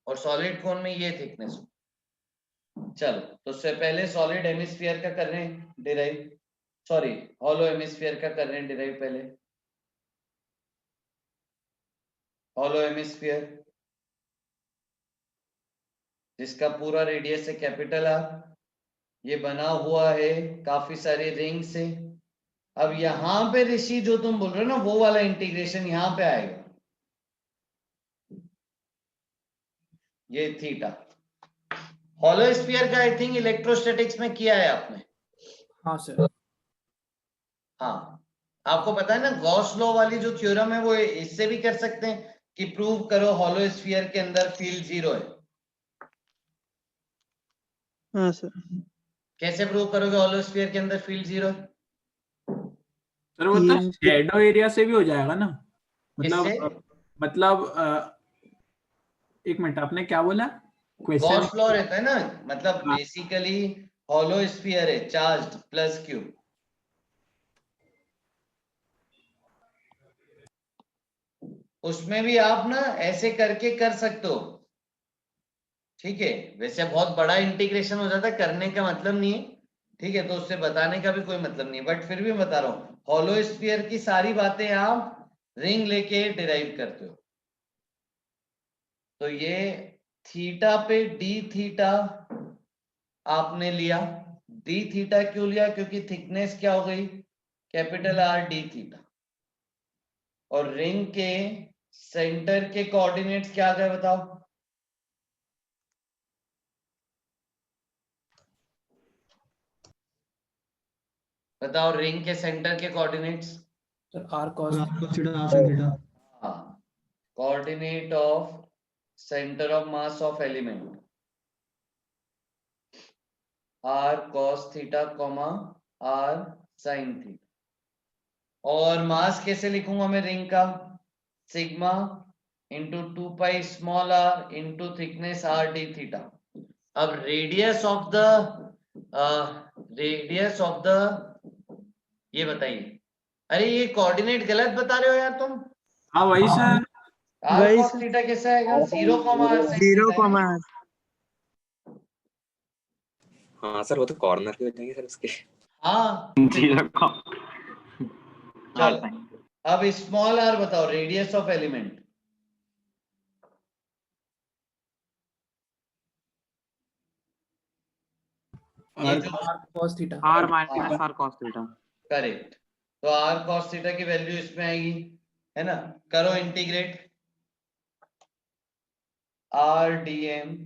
Speaker 1: और सॉलिड कोन में ये थिकनेस होती है। चलो, तो उससे पहले सॉलिड हेमिस्फीयर का कर रहे हैं डिराइव, सॉरी हॉलो हेमिस्फीयर का कर रहे हैं डिराइव पहले। हॉलो हेमिस्फीयर जिसका पूरा रेडियस है कैपिटल आर, ये बना हुआ है काफी सारी रिंग से। अब यहां पे ऋषि जो तुम बोल रहे हो ना, वो वाला इंटीग्रेशन यहां पे आएगा, ये थीटा। हॉलो स्फीयर का आई थिंक इलेक्ट्रोस्टैटिक्स में किया है आपने।
Speaker 6: हाँ सर।
Speaker 1: हाँ, आपको पता है ना गॉस लॉ वाली जो थ्योरम है, वो इससे भी कर सकते हैं कि प्रूव करो हॉलो स्फीयर के अंदर फील्ड जीरो है।
Speaker 2: हाँ सर।
Speaker 1: कैसे प्रूव करोगे हॉलो स्फीयर के अंदर फील्ड जीरो है?
Speaker 5: सर वो तो शैडो एरिया से भी हो जाएगा ना,
Speaker 1: किससे?
Speaker 5: एक मिनट, आपने क्या बोला क्वेश्चन?
Speaker 1: गॉस लॉ रहता है ना, मतलब बेसिकली हॉलो स्फीयर है चार्ज्ड प्लस क्यू, उसमें भी आप ना ऐसे करके कर सकते हो, ठीक है। वैसे बहुत बड़ा इंटीग्रेशन हो जाता है, करने का मतलब नहीं है, ठीक है, तो उससे बताने का भी कोई मतलब नहीं, बट फिर भी बता रहा हूँ हॉलो स्फीयर की सारी बातें आप रिंग लेके डिराइव करते हो। तो ये थीटा पे डी थीटा आपने लिया, डी थीटा क्यों लिया? क्योंकि थिकनेस क्या हो गई, कैपिटल आर डी थीटा, और रिंग के सेंटर के कोऑर्डिनेट्स क्या आ गए बताओ? बताओ रिंग के सेंटर के coordinates.
Speaker 6: Sir r cos
Speaker 8: theta half sin theta.
Speaker 1: हाँ, coordinate of centre of mass of element r cos theta comma r sine theta. और मास कैसे लिखूंगा मैं रिंग का? Sigma into 2 pi small r into thickness r D theta. अब रेडियस ऑफ द ये बताइए, अरे ये कोऑर्डिनेट गलत बता रहे हो यार तुम।
Speaker 5: हाँ वही सर।
Speaker 1: आर
Speaker 2: वही
Speaker 1: कॉस थीटा कैसे आएगा? 0 आर sin
Speaker 2: जीरो
Speaker 1: थीटा है ना?
Speaker 9: हाँ सर, वो तो कॉर्नर पे हो जाएंगे सर उसके।
Speaker 1: हाँ चलो, अब स्मॉल आर बताओ, रेडियस ऑफ एलिमेंट। ये जो
Speaker 6: R cos theta.
Speaker 7: R minus R cos theta.
Speaker 1: Correct, तो आर कॉस थीटा की वैल्यू इसमें आएगी, है ना? करो integrate, R D M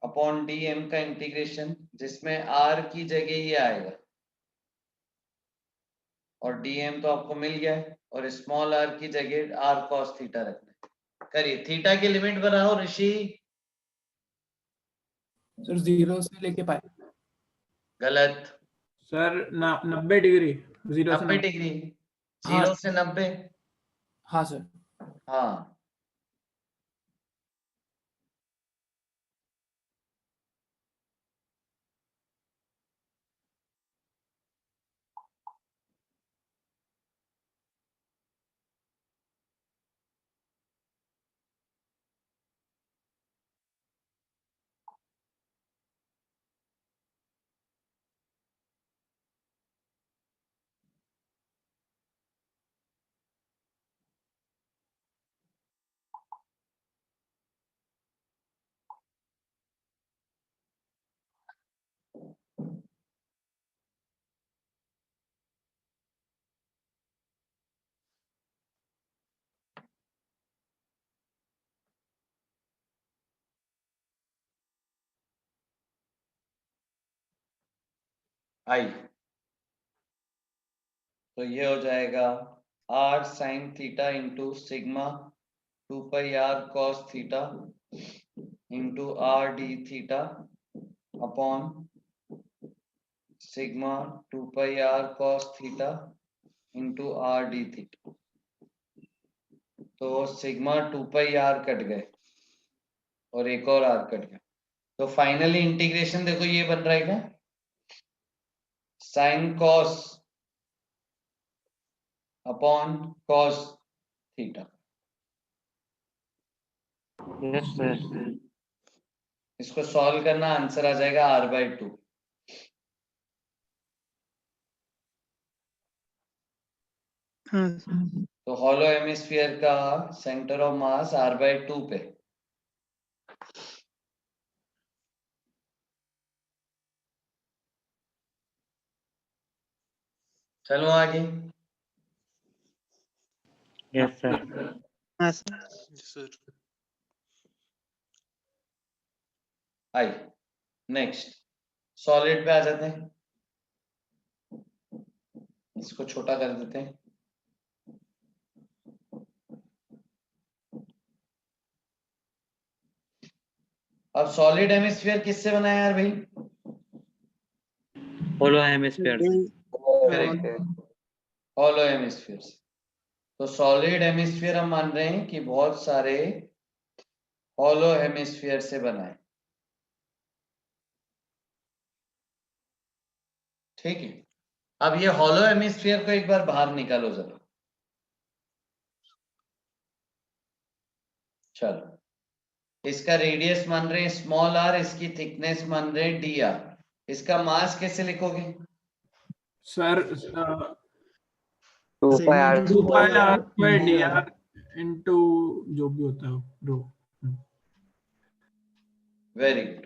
Speaker 1: upon D M का इंटीग्रेशन, जिसमें आर की जगह ये आएगा, और डी एम तो आपको मिल गया है, और स्मॉल आर की जगह आर कॉस थीटा रखना है। करिए, थीटा की लिमिट बनाओ ऋषि।
Speaker 6: सर 0 से लेके पाए।
Speaker 1: गलत।
Speaker 5: सर 90 डिग्री, 0 से
Speaker 1: 90
Speaker 5: 90।
Speaker 1: डिग्री,
Speaker 6: हाँ
Speaker 1: 0 से 90।
Speaker 6: हाँ सर।
Speaker 1: हाँ आई, तो ये हो जाएगा r sin theta into sigma 2 pi r cos theta into r d theta upon sigma 2 pi r cos theta into r d theta. तो सिग्मा 2 पाई r कट गए और एक और r कट गया, तो फाइनली इंटीग्रेशन देखो ये बन रहा है क्या, sine cos upon cos theta.
Speaker 7: Yes sir.
Speaker 1: इसको सॉल्व करना, आंसर आ जाएगा r/2।
Speaker 2: हाँ
Speaker 1: तो हॉलो हेमिस्फीयर का सेंटर ऑफ मास r/2 पे। चलो आगे।
Speaker 7: Yes sir.
Speaker 2: हाँ sir.
Speaker 4: Sir
Speaker 1: I, next solid पे आ जाते हैं, इसको छोटा कर देते हैं। अब सॉलिड हेमिस्फीयर किससे बना है यार भाई?
Speaker 7: होलो हेमिस्फीयर से।
Speaker 1: करेक्ट, हॉलो हेमिस्फीयर से। तो सॉलिड हेमिस्फीयर हम मान रहे हैं कि बहुत सारे हॉलो हेमिस्फीयर से बना है, ठीक है। अब ये हॉलो हेमिस्फीयर को एक बार बाहर निकालो जरा। चलो, इसका रेडियस मान रहे हैं स्मॉल r, इसकी थिकनेस मान रहे हैं dr। इसका मास कैसे लिखोगे?
Speaker 5: Sir
Speaker 3: 2 pi r
Speaker 5: 2 pi
Speaker 8: r
Speaker 5: r square D
Speaker 8: dr।
Speaker 5: R into जो भी होता है रो।
Speaker 1: वेरी गुड,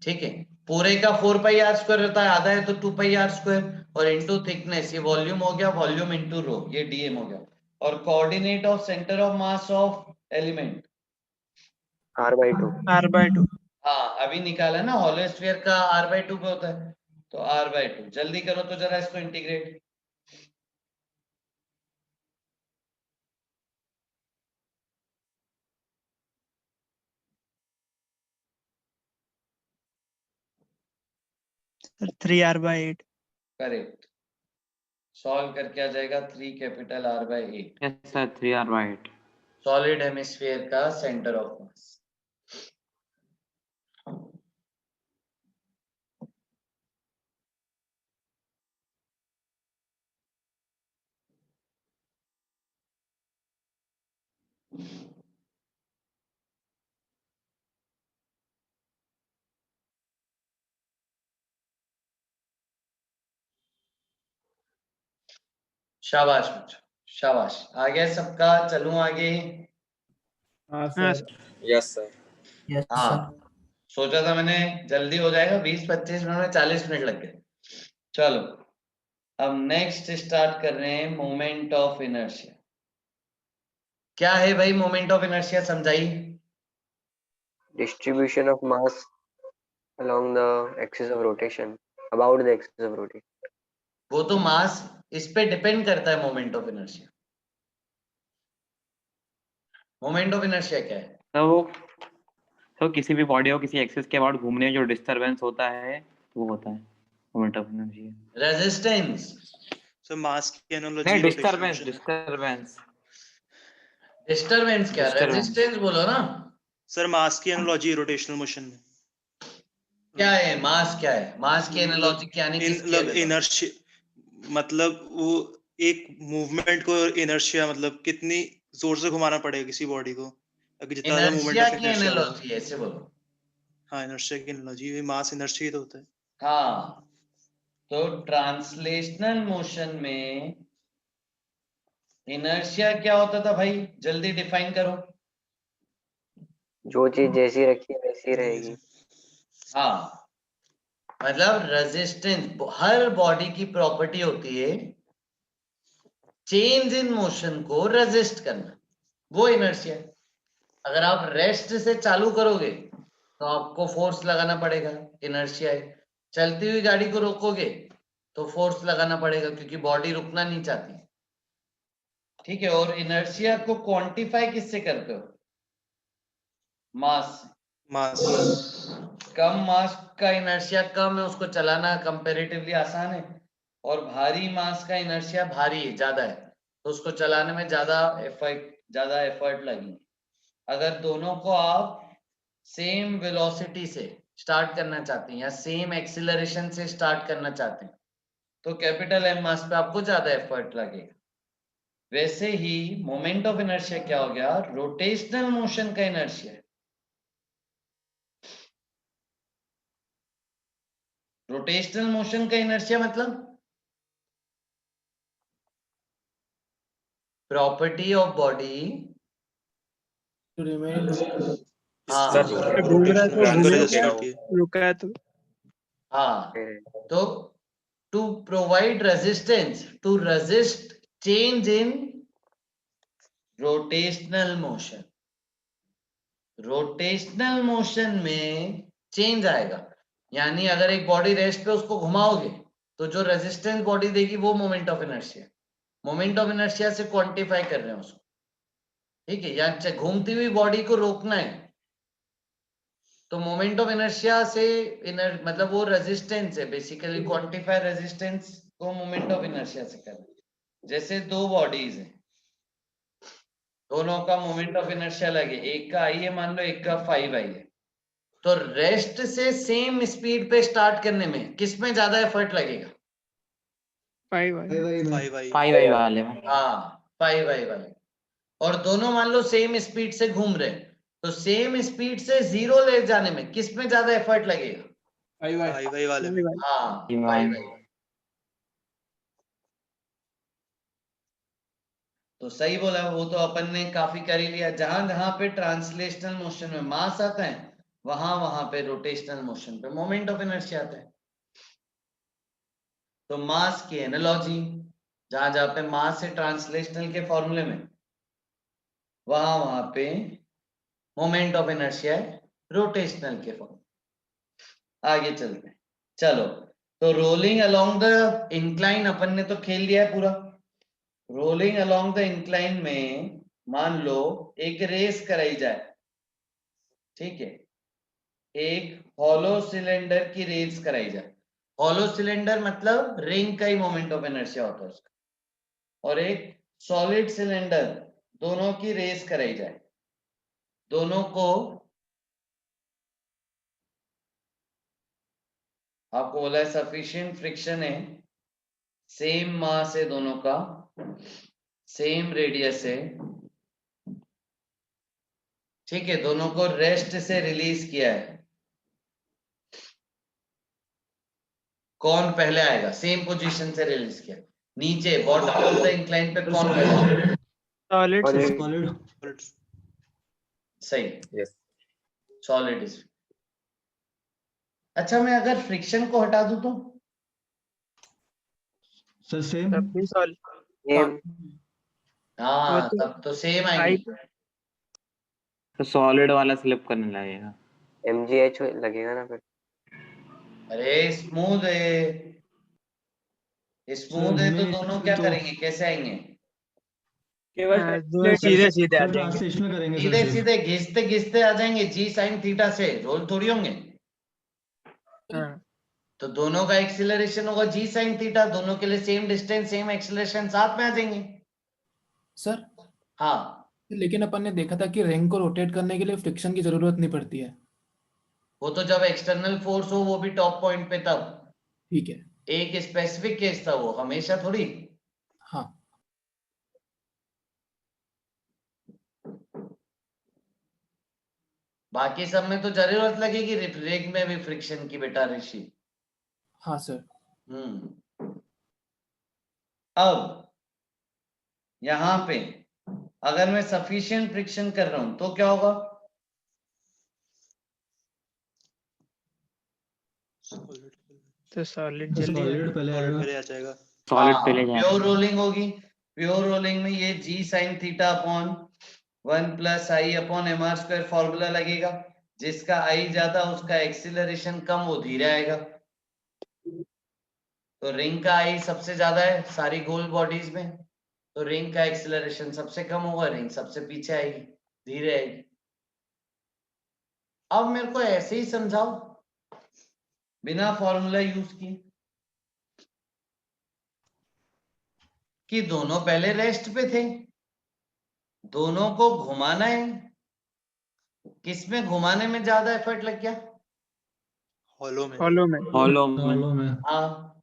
Speaker 1: ठीक है। पूरे का 4 पाई r स्क्वायर होता है, आधा है तो 2 पाई r स्क्वायर, और इंटू थिकनेस, ये वॉल्यूम हो गया, वॉल्यूम इंटू रो, ये dm हो गया। और coordinate of centre of mass of element
Speaker 3: r/2।
Speaker 2: r/2।
Speaker 1: हाँ अभी निकाला ना, हॉलोस्फीयर का r/2 पे होता है, तो r/2। जल्दी करो तो जरा इसको integrate.
Speaker 2: Sir 3r/8।
Speaker 1: Correct, solve करके आ जाएगा 3 capital r/8।
Speaker 7: Yes sir 3r/8।
Speaker 1: Solid hemisphere का सेंटर ऑफ मास। शाबाश बच्चों, शाबाश। आ गया सबका, चलूं आगे?
Speaker 5: हाँ
Speaker 2: हाँ
Speaker 5: sir.
Speaker 2: Sir.
Speaker 9: Yes sir.
Speaker 6: Yes
Speaker 1: हाँ,
Speaker 6: सर।
Speaker 1: सोचा था मैंने जल्दी हो जाएगा, 20-25 मिनट में 40 मिनट लग गए। चलो, अब नेक्स्ट स्टार्ट कर रहे हैं मोमेंट ऑफ इनर्शिया। क्या है भाई मोमेंट ऑफ इनर्शिया, समझाइए।
Speaker 3: Distribution of mass along the axis of rotation, about the axis of rotation.
Speaker 1: वो तो मास इस पे डिपेंड करता है, moment of inertia. Moment of inertia क्या है?
Speaker 7: तो वो तो किसी भी बॉडी को किसी एक्सिस के अबाउट घूमने में जो डिस्टरबेंस होता है वो होता है moment of inertia.
Speaker 1: Resistance,
Speaker 4: sir mass की एनालॉजी
Speaker 7: नहीं,
Speaker 4: रोटेशनल
Speaker 7: डिस्टरबेंस
Speaker 4: मोशन है।
Speaker 7: डिस्टरबेंस
Speaker 1: डिस्टरबेंस क्या,
Speaker 7: Disturbance.
Speaker 1: रेजिस्टेंस बोलो ना।
Speaker 4: सर मास की एनालॉजी रोटेशनल मोशन में
Speaker 1: क्या है मास, क्या है मास की एनालॉजी, क्या नहीं किसकी है बताओ?
Speaker 4: इनर्शिया मतलब वो एक मूवमेंट को इनर्शिया मतलब कितनी जोर से घुमाना पड़ेगा किसी बॉडी को अगर जितना ज्यादा मूवमेंट
Speaker 1: इनर्शिया
Speaker 4: ऑफ
Speaker 1: की
Speaker 4: इनर्शिया होगा।
Speaker 1: एनालॉजी ऐसे बोलो।
Speaker 4: हाँ इनर्शिया की एनालॉजी मास इनर्शिया ही तो होता है।
Speaker 1: हाँ, तो ट्रांसलेशनल मोशन में इनर्शिया क्या होता था भाई, जल्दी डिफाइन करो।
Speaker 3: जो चीज जैसी रखी है वैसी रहेगी।
Speaker 1: हाँ, मतलब रेजिस्टेंस, हर बॉडी की प्रॉपर्टी होती है चेंज इन मोशन को रेजिस्ट करना, वो इनर्शिया। अगर आप रेस्ट से चालू करोगे तो आपको फोर्स लगाना पड़ेगा, इनर्शिया है। चलती हुई गाड़ी को रोकोगे तो फोर्स लगाना पड़ेगा क्योंकि बॉडी रुकना नहीं चाहती, ठीक है। और इनर्शिया को क्वांटिफाई किससे करते हो, मास।
Speaker 4: मास
Speaker 1: कम मास का इनर्शिया कम है, उसको चलाना कंपैरेटिवली आसान है, और भारी मास का इनर्शिया भारी है, ज्यादा है, तो उसको चलाने में ज्यादा एफर्ट लगेंगे। अगर दोनों को आप सेम वेलोसिटी से स्टार्ट करना चाहते हैं या सेम एक्सीलरेशन से स्टार्ट करना चाहते हैं तो कैपिटल एम मास पे आपको ज्यादा एफर्ट लगेगा। वैसे ही मोमेंट ऑफ इनर्शिया क्या हो गया, रोटेशनल मोशन का इनर्शिया। रोटेशनल मोशन का इनर्शिया मतलब property of body,
Speaker 6: To remain
Speaker 1: हाँ
Speaker 9: सर
Speaker 2: घूम रहा है तो
Speaker 9: रोटेशन
Speaker 2: घूमेगा,
Speaker 9: रोटेगा वो।
Speaker 2: रुका है तो
Speaker 1: हाँ, तो to provide resistance to resist change in rotational motion. Rotational motion में चेंज आएगा, यानी अगर एक बॉडी रेस्ट पे उसको घुमाओगे तो जो रेजिस्टेंस बॉडी देगी वो moment of inertia. Moment of inertia से क्वांटिफाई कर रहे हैं उसको, ठीक है। या घूमती हुई बॉडी को रोकना है तो मोमेंट ऑफ इनर्शिया से मतलब वो रेजिस्टेंस है, बेसिकली क्वांटिफाई रेजिस्टेंस को मोमेंट ऑफ इनर्शिया से कर रहे हैं। जैसे दो बॉडीज हैं, दोनों का मोमेंट ऑफ इनर्शिया लगे, एक का आई है मान लो, एक का 5 आई है, तो रेस्ट से सेम स्पीड पे स्टार्ट करने में किस में ज्यादा एफर्ट लगेगा,
Speaker 2: 5 आई।
Speaker 7: 5 वाले में।
Speaker 1: हाँ 5 आई वाले। और दोनों मान लो सेम स्पीड से घूम रहे हैं तो सेम स्पीड से 0 ले जाने में किस में ज्यादा एफर्ट लगेगा,
Speaker 4: 5 वाले में।
Speaker 1: हाँ 5 आई। तो सही बोला, वो तो अपन ने काफी कर ही लिया। जहां जहां पे ट्रांसलेशनल मोशन में मास आता है वहां वहां पे रोटेशनल मोशन पे मोमेंट ऑफ इनर्शिया आता है। तो मास की एनालॉजी, जहां जहां पे मास से ट्रांसलेशनल के फॉर्मूले में, वहां वहां पे मोमेंट ऑफ इनर्शिया है रोटेशनल के फॉर्मूले। आगे चलते हैं, चलो। तो रोलिंग अलोंग द इंक्लाइन अपन ने तो खेल लिया है पूरा। रोलिंग अलोंग द इंक्लाइन में मान लो एक रेस कराई जाए, ठीक है, एक हॉलो सिलेंडर की रेस कराई जाए। हॉलो सिलेंडर मतलब रिंग का ही मोमेंट ऑफ इनर्शिया होता है उसका, और एक सॉलिड सिलेंडर, दोनों की रेस कराई जाए। दोनों को आपको बोला है सफिशिएंट फ्रिक्शन है, सेम मास है दोनों का, सेम रेडियस है, ठीक है, दोनों को रेस्ट से रिलीज किया है। कौन पहले आएगा, सेम पोजीशन से रिलीज किया, नीचे बॉटम ऑफ द इंक्लाइन पे कौन पहले,
Speaker 2: सॉलिड से
Speaker 8: सॉलिड
Speaker 1: सही,
Speaker 9: यस
Speaker 1: सॉलिड इज। अच्छा, मैं अगर फ्रिक्शन को हटा दूं तो
Speaker 8: सर सेम
Speaker 2: तब भी सॉलिड।
Speaker 3: सेम
Speaker 1: हाँ,
Speaker 2: वो तो
Speaker 1: तब तो सेम
Speaker 2: आई
Speaker 1: आएगी।
Speaker 7: तो सॉलिड वाला स्लिप करने लगेगा।
Speaker 3: mgh लगेगा ना फिर।
Speaker 1: अरे स्मूथ है, स्मूथ है तो
Speaker 8: मैं
Speaker 1: दोनों क्या
Speaker 8: तो
Speaker 1: करेंगे, कैसे आएंगे,
Speaker 5: केवल
Speaker 2: दोनों सीधे सीधे आ
Speaker 8: सर
Speaker 2: जाएंगे।
Speaker 8: ट्रांसलेशन में करेंगे
Speaker 1: सीधे
Speaker 8: सर
Speaker 1: सीधे घिसते घिसते आ जाएंगे जी साइन थीटा से, रोल थोड़ी होंगे।
Speaker 2: हाँ,
Speaker 1: तो दोनों का एक्सीलरेशन होगा जी साइन थीटा, दोनों के लिए सेम डिस्टेंस सेम एक्सीलरेशन साथ में आ जाएंगे।
Speaker 6: सर
Speaker 1: हाँ,
Speaker 6: लेकिन अपन ने देखा था कि रिंग को रोटेट करने के लिए फ्रिक्शन की जरूरत नहीं पड़ती है।
Speaker 1: वो तो जब एक्सटर्नल फोर्स हो, वो भी टॉप पॉइंट पे तब।
Speaker 6: ठीक है।
Speaker 1: एक स्पेसिफिक केस था वो, हमेशा थोड़ी।
Speaker 6: हाँ
Speaker 1: बाकी सब में तो जरूरत लगेगी रेग में भी फ्रिक्शन की बेटा ऋषि।
Speaker 6: हाँ सर।
Speaker 1: अब यहां पे अगर मैं सफिशिएंट फ्रिक्शन कर रहा हूं तो क्या होगा?
Speaker 2: तो सॉलिड जल्दी
Speaker 8: सॉलिड पहले आएगा।
Speaker 4: पहले आ जाएगा।
Speaker 7: सॉलिड पहले
Speaker 1: प्योर
Speaker 7: जाएगा।
Speaker 1: रोलिंग होगी। प्योर रोलिंग में ये g sine theta upon 1 plus I upon m are square formula लगेगा। जिसका आई ज्यादा उसका एक्सीलरेशन कम, वो धीरे आएगा। तो रिंग का आई सबसे ज्यादा है सारी गोल बॉडीज में, तो रिंग का एक्सीलरेशन सबसे कम होगा, रिंग सबसे पीछे आएगी, धीरे आएगी। अब मेरे को ऐसे ही समझाओ बिना फॉर्मूला यूज किए कि दोनों पहले रेस्ट पे थे, दोनों को घुमाना है, किसमें घुमाने में ज्यादा एफर्ट लग गया?
Speaker 4: हॉलो में।
Speaker 2: हॉलो में।
Speaker 7: हॉलो में।
Speaker 8: हॉलो में।
Speaker 1: हाँ,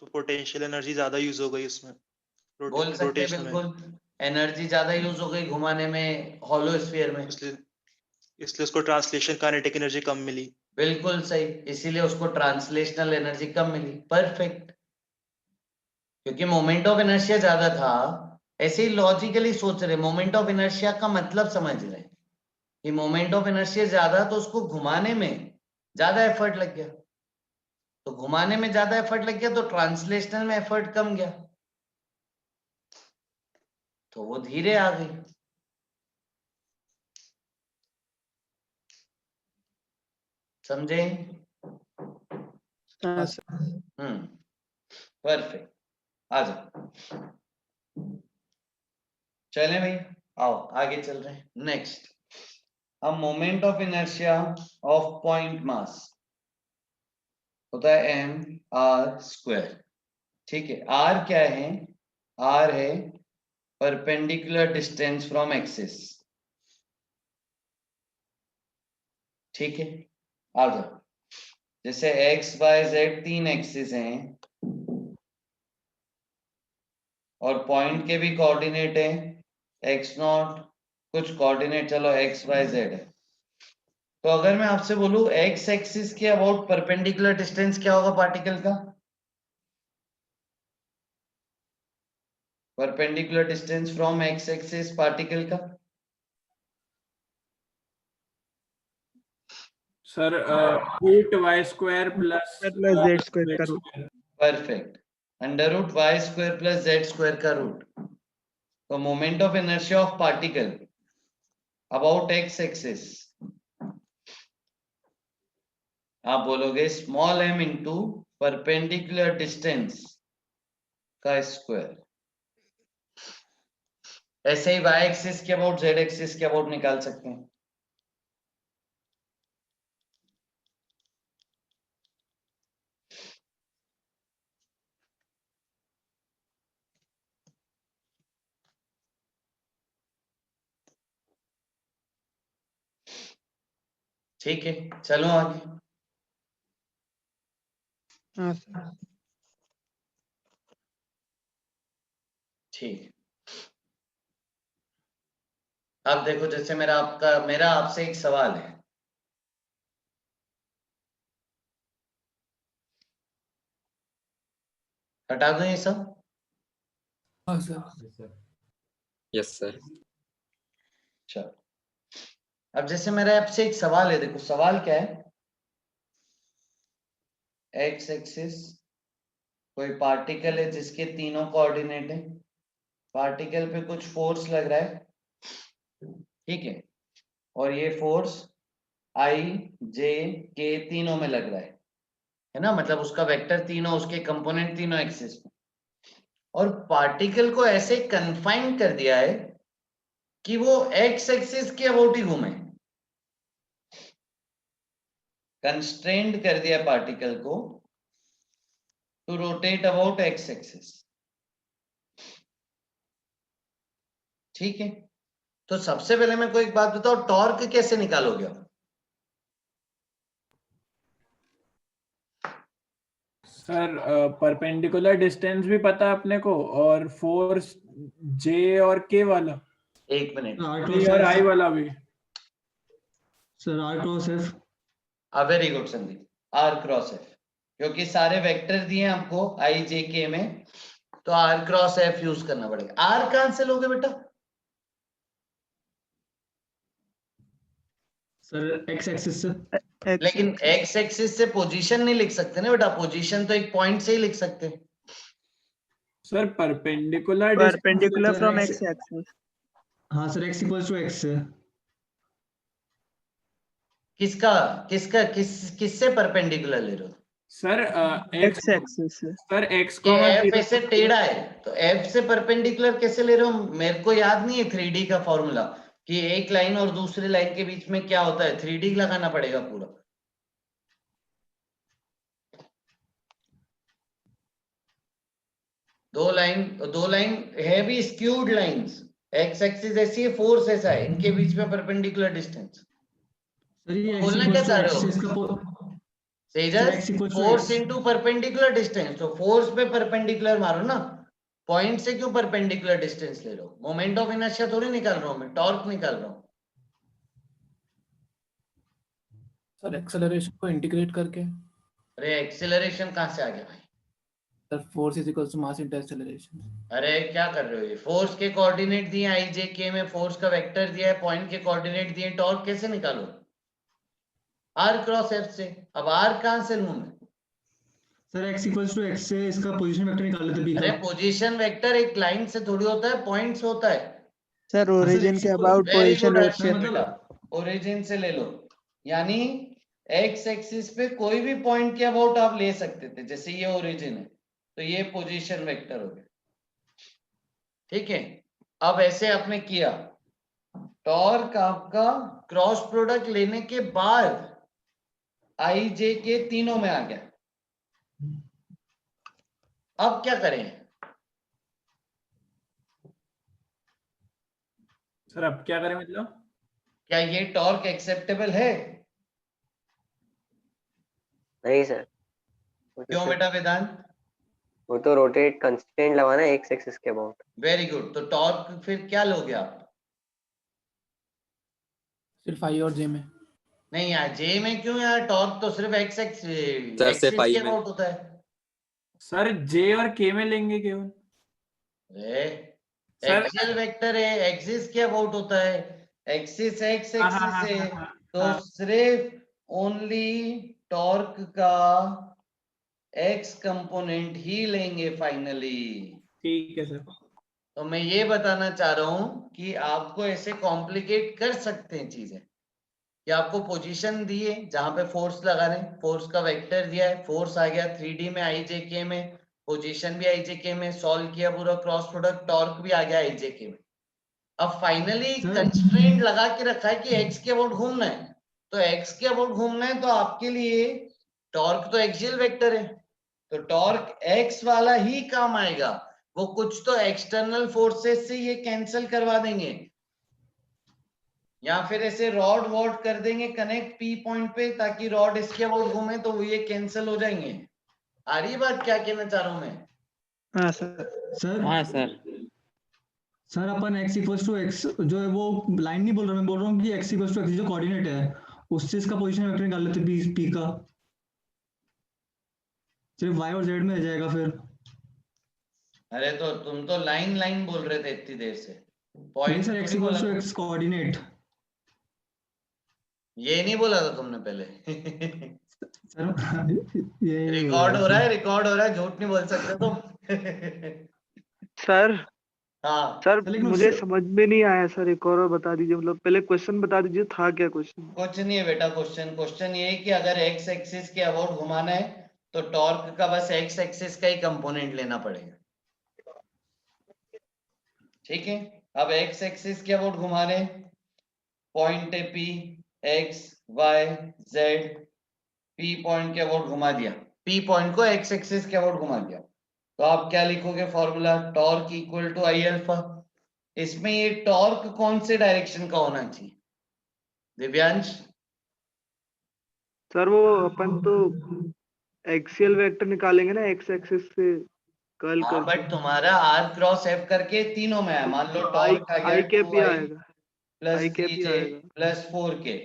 Speaker 4: तो पोटेंशियल एनर्जी ज्यादा यूज हो गई उसमें,
Speaker 1: बोल सकते हैं
Speaker 4: रोटेशन में।
Speaker 1: बिल्कुल। एनर्जी ज्यादा यूज हो गई घुमाने में हॉलो स्फीयर में।
Speaker 4: इसलिए उसको ट्रांसलेशन काइनेटिक एनर्जी कम मिली।
Speaker 1: बिल्कुल सही, इसीलिए उसको ट्रांसलेशनल एनर्जी कम मिली। परफेक्ट, क्योंकि मोमेंट ऑफ इनर्शिया ज्यादा था। ऐसे ही लॉजिकली सोच रहे, मोमेंट ऑफ इनर्शिया का मतलब समझ रहे कि मोमेंट ऑफ इनर्शिया ज्यादा, तो उसको घुमाने में ज्यादा एफर्ट लग गया। तो घुमाने में ज्यादा एफर्ट लग गया तो ट्रांसलेशनल में एफर्ट कम गया, तो वो धीरे आ गई। समझे?
Speaker 2: हाँ सर।
Speaker 1: परफेक्ट, आ जाओ। चले भाई, आओ आगे चल रहे हैं। नेक्स्ट, अब moment of inertia of point mass होता है एम आर स्क्वायर। ठीक है, आर क्या है? आर है परपेंडिकुलर डिस्टेंस फ्रॉम एक्सिस। ठीक है, आ जाओ। जैसे एक्स वाई जेड तीन एक्सिस हैं और पॉइंट के भी कोऑर्डिनेट है एक्स नॉट, कुछ कोऑर्डिनेट चलो एक्स वाई जेड है। तो अगर मैं आपसे बोलूं एक्स एक्सिस के अबाउट परपेंडिकुलर डिस्टेंस क्या होगा पार्टिकल का? Perpendicular distance from x axis particle का?
Speaker 5: Sir root y square plus
Speaker 2: plus z square का root.
Speaker 1: Perfect, under root y square plus z square का रूट। तो moment of inertia of particle about X axis आप बोलोगे small m into perpendicular distance का स्क्वायर। ऐसे ही y एक्सिस के अबाउट z एक्सिस के अबाउट निकाल सकते हैं। ठीक है, चलो आगे।
Speaker 2: हाँ सर।
Speaker 1: ठीक, अब देखो, जैसे मेरा आपसे एक सवाल है। हटा दो ये सब।
Speaker 6: हाँ सर।
Speaker 9: Yes sir.
Speaker 1: चलो, अब जैसे मेरा आपसे एक सवाल है, देखो सवाल क्या है। एक्स एक्सिस कोई पार्टिकल है जिसके तीनों कोऑर्डिनेट है, पार्टिकल पे कुछ फोर्स लग रहा है, ठीक है, और ये फोर्स आई जे के तीनों में लग रहा है ना, मतलब उसका वेक्टर तीनों, उसके कंपोनेंट तीनों एक्सिस में। और पार्टिकल को ऐसे कन्फाइन कर दिया है कि वो एक्स एक्सिस के अबाउट ही घूमे, कंस्ट्रेंड कर दिया पार्टिकल को to rotate about X axis. ठीक है, तो सबसे पहले मैं कोई एक बात बताओ, टॉर्क कैसे निकालोगे?
Speaker 5: सर परपेंडिकुलर डिस्टेंस भी पता है अपने को, और फोर्स जे और के वाला,
Speaker 1: एक मिनट,
Speaker 8: आर
Speaker 5: J और आई वाला भी।
Speaker 8: Sir R cross F.
Speaker 1: Very good Sandeep, R cross F, क्योंकि सारे वेक्टर दिए हैं आपको आई जे के में, तो आर क्रॉस एफ यूज करना पड़ेगा। आर कहां से लोगे बेटा?
Speaker 8: सर एक्स एक्सिस से।
Speaker 1: लेकिन एक्स एक्सिस से पोजीशन नहीं लिख सकते ना बेटा, पोजीशन तो एक पॉइंट से ही लिख सकते हैं।
Speaker 5: Sir perpendicular
Speaker 2: perpendicular from x axis.
Speaker 8: हाँ sir, x equals to x से।
Speaker 1: किसका किसका किससे परपेंडिकुलर ले रहे हो?
Speaker 5: सर
Speaker 2: एक्स एक्सिस से।
Speaker 5: सर एक्स
Speaker 1: ये
Speaker 5: कॉमा
Speaker 1: एफ ऐसे टेढ़ा है, तो एफ से परपेंडिकुलर कैसे ले रहे हो? मेरे को याद नहीं है 3D का फॉर्मूला कि एक लाइन और दूसरी लाइन के बीच में क्या होता है, 3D लगाना पड़ेगा पूरा। दो लाइन है भी स्क्यूड लाइंस, एक्स एक्सिस ऐसी है, फोर्स ऐसा है, इनके बीच में परपेंडिकुलर डिस्टेंस।
Speaker 8: सर ये एक्स
Speaker 1: बोलना क्या
Speaker 8: इक्वल्स
Speaker 1: चाह
Speaker 8: टू
Speaker 1: रहे
Speaker 8: एक्स
Speaker 1: हो?
Speaker 8: इसका
Speaker 1: sages,
Speaker 8: x equals to
Speaker 1: force
Speaker 8: x।
Speaker 1: Into perpendicular distance, तो फोर्स पे परपेंडिकुलर मारो ना, पॉइंट से क्यों परपेंडिकुलर डिस्टेंस ले रहे हो? मोमेंट ऑफ इनर्शिया थोड़ी निकाल रहा हूं मैं, टॉर्क निकाल रहा हूं।
Speaker 6: सर एक्सेलरेशन को इंटीग्रेट करके।
Speaker 1: अरे एक्सेलरेशन कहां से आ गया भाई?
Speaker 6: Sir force is equal to mass into acceleration.
Speaker 1: अरे क्या कर रहे हो? ये फोर्स के कोऑर्डिनेट दिए आई जे के में, फोर्स का वेक्टर दिया है, पॉइंट के कोऑर्डिनेट दिए, टॉर्क कैसे निकालो? आर क्रॉस एफ से। अब आर कहां से लूं मैं?
Speaker 8: Sir x equals to x से इसका पोजीशन वेक्टर निकाल लेते बी
Speaker 1: अरे
Speaker 8: का।
Speaker 1: पोजीशन वेक्टर एक लाइन से थोड़ी होता है, पॉइंट से होता है।
Speaker 2: सर ओरिजिन के about
Speaker 1: very
Speaker 2: position
Speaker 1: good
Speaker 2: vector.
Speaker 1: Arshit बेटा, ओरिजिन से ले लो, यानी एक्स एक्सिस पे कोई भी पॉइंट के अबाउट आप ले सकते थे, जैसे ये ओरिजिन है तो ये पोजीशन वेक्टर हो गया। ठीक है, अब ऐसे आपने किया, टॉर्क आपका क्रॉस प्रोडक्ट लेने के बाद आई जे के तीनों में आ गया। अब क्या करें?
Speaker 5: सर अब क्या करें मतलब?
Speaker 1: क्या ये टॉर्क एक्सेप्टेबल है?
Speaker 3: नहीं सर,
Speaker 1: क्यों बेटा वेदांत?
Speaker 3: वो तो रोटेट कंस्ट्रेंट लगाना है एक्स एक्सिस के अबाउट।
Speaker 1: वेरी गुड, तो टॉर्क फिर क्या लोगे आप?
Speaker 6: सिर्फ आई और जे में।
Speaker 1: नहीं यार, जे में क्यों यार? टॉर्क तो सिर्फ एक्स एक्सिस
Speaker 9: सिर्फ आई
Speaker 1: के
Speaker 9: में।
Speaker 1: अबाउट होता है।
Speaker 5: सर जे और के में लेंगे केवल। सर
Speaker 1: एक्सियल वेक्टर है, एक्सिस के अबाउट होता है, एक्सिस एक्स
Speaker 5: हाँ, हाँ,
Speaker 1: एक्सिस
Speaker 5: हाँ,
Speaker 1: है,
Speaker 5: हाँ,
Speaker 1: तो
Speaker 5: हाँ।
Speaker 1: सिर्फ ओनली टॉर्क का एक्स कंपोनेंट ही लेंगे फाइनली।
Speaker 5: ठीक है सर।
Speaker 1: तो मैं ये बताना चाह रहा हूं कि आपको ऐसे कॉम्प्लिकेट कर सकते हैं चीजें, कि आपको पोजीशन दी है जहां पे फोर्स लगा रहे हैं, फोर्स का वेक्टर दिया है, फोर्स आ गया 3D में आई जे के में, पोजीशन भी आई जे के में, सॉल्व किया पूरा क्रॉस प्रोडक्ट, टॉर्क भी आ गया आई जे के में। अब फाइनली कंस्ट्रेंट लगा के रखा है कि एक्स के अबाउट घूमना है, तो एक्स के अबाउट घूमना है तो आपके लिए टॉर्क तो एक्सियल वेक्टर है, तो टॉर्क एक्स वाला ही काम आएगा। वो कुछ तो एक्सटर्नल फोर्सेस से ये कैंसिल करवा देंगे, या फिर ऐसे रॉड वॉड कर देंगे कनेक्ट पी पॉइंट पे, ताकि रॉड इसके अबाउट घूमे तो ये कैंसिल हो जाएंगे। आ रही बात क्या कहना चाह रहा हूं मैं?
Speaker 2: हाँ सर।
Speaker 8: सर
Speaker 7: हाँ सर।
Speaker 8: सर अपन x इक्वल्स टू एक्स जो है वो लाइन नहीं बोल रहा, मैं बोल रहा हूँ कि x इक्वल्स टू एक्स जो कोऑर्डिनेट है उससे इसका पोजीशन वेक्टर निकाल लेते p का। सिर्फ y और z में रह जाएगा फिर।
Speaker 1: अरे तो तुम तो लाइन लाइन बोल रहे थे इतनी देर से,
Speaker 8: नहीं
Speaker 1: point
Speaker 8: sir, x equals to X coordinate.
Speaker 1: ये नहीं बोला था तुमने पहले?
Speaker 8: सर ये
Speaker 1: रिकॉर्ड हो रहा है, रिकॉर्ड हो रहा है, झूठ नहीं बोल सकते तुम।
Speaker 2: सर
Speaker 1: हाँ
Speaker 2: सर
Speaker 8: लेकिन
Speaker 2: मुझे
Speaker 8: उससे-
Speaker 2: समझ में नहीं आया सर, एक और बता दीजिए, मतलब पहले क्वेश्चन बता दीजिए, था क्या क्वेश्चन?
Speaker 1: कुछ नहीं है बेटा, क्वेश्चन ये है कि अगर एक्स एक्सिस के अबाउट घुमाना है तो टॉर्क का बस एक्स एक्सिस का ही कंपोनेंट लेना पड़ेगा। ठीक है, अब एक्स एक्सिस के अबाउट घुमा रहे हैं, पॉइंट है P, X Y Z, P point के अबाउट घुमा दिया, पी पॉइंट को एक्स एक्सिस के अबाउट घुमा दिया, तो आप क्या लिखोगे formula, torque equal to I alpha. इसमें ये टॉर्क कौन से डायरेक्शन का होना चाहिए दिव्यांश?
Speaker 10: सर वो अपन तो एक्सियल वेक्टर निकालेंगे ना एक्स एक्सिस से कर्ल
Speaker 1: हाँ
Speaker 10: करके।
Speaker 1: बट तुम्हारा आर क्रॉस एफ करके तीनों में है, मान लो
Speaker 10: तो आई
Speaker 1: टॉर्क आ गया
Speaker 10: आई कैप भी
Speaker 1: 2i
Speaker 10: आएगा,
Speaker 1: प्लस
Speaker 10: आई कैप भी
Speaker 1: 3j
Speaker 10: आएगा।
Speaker 1: प्लस 4k,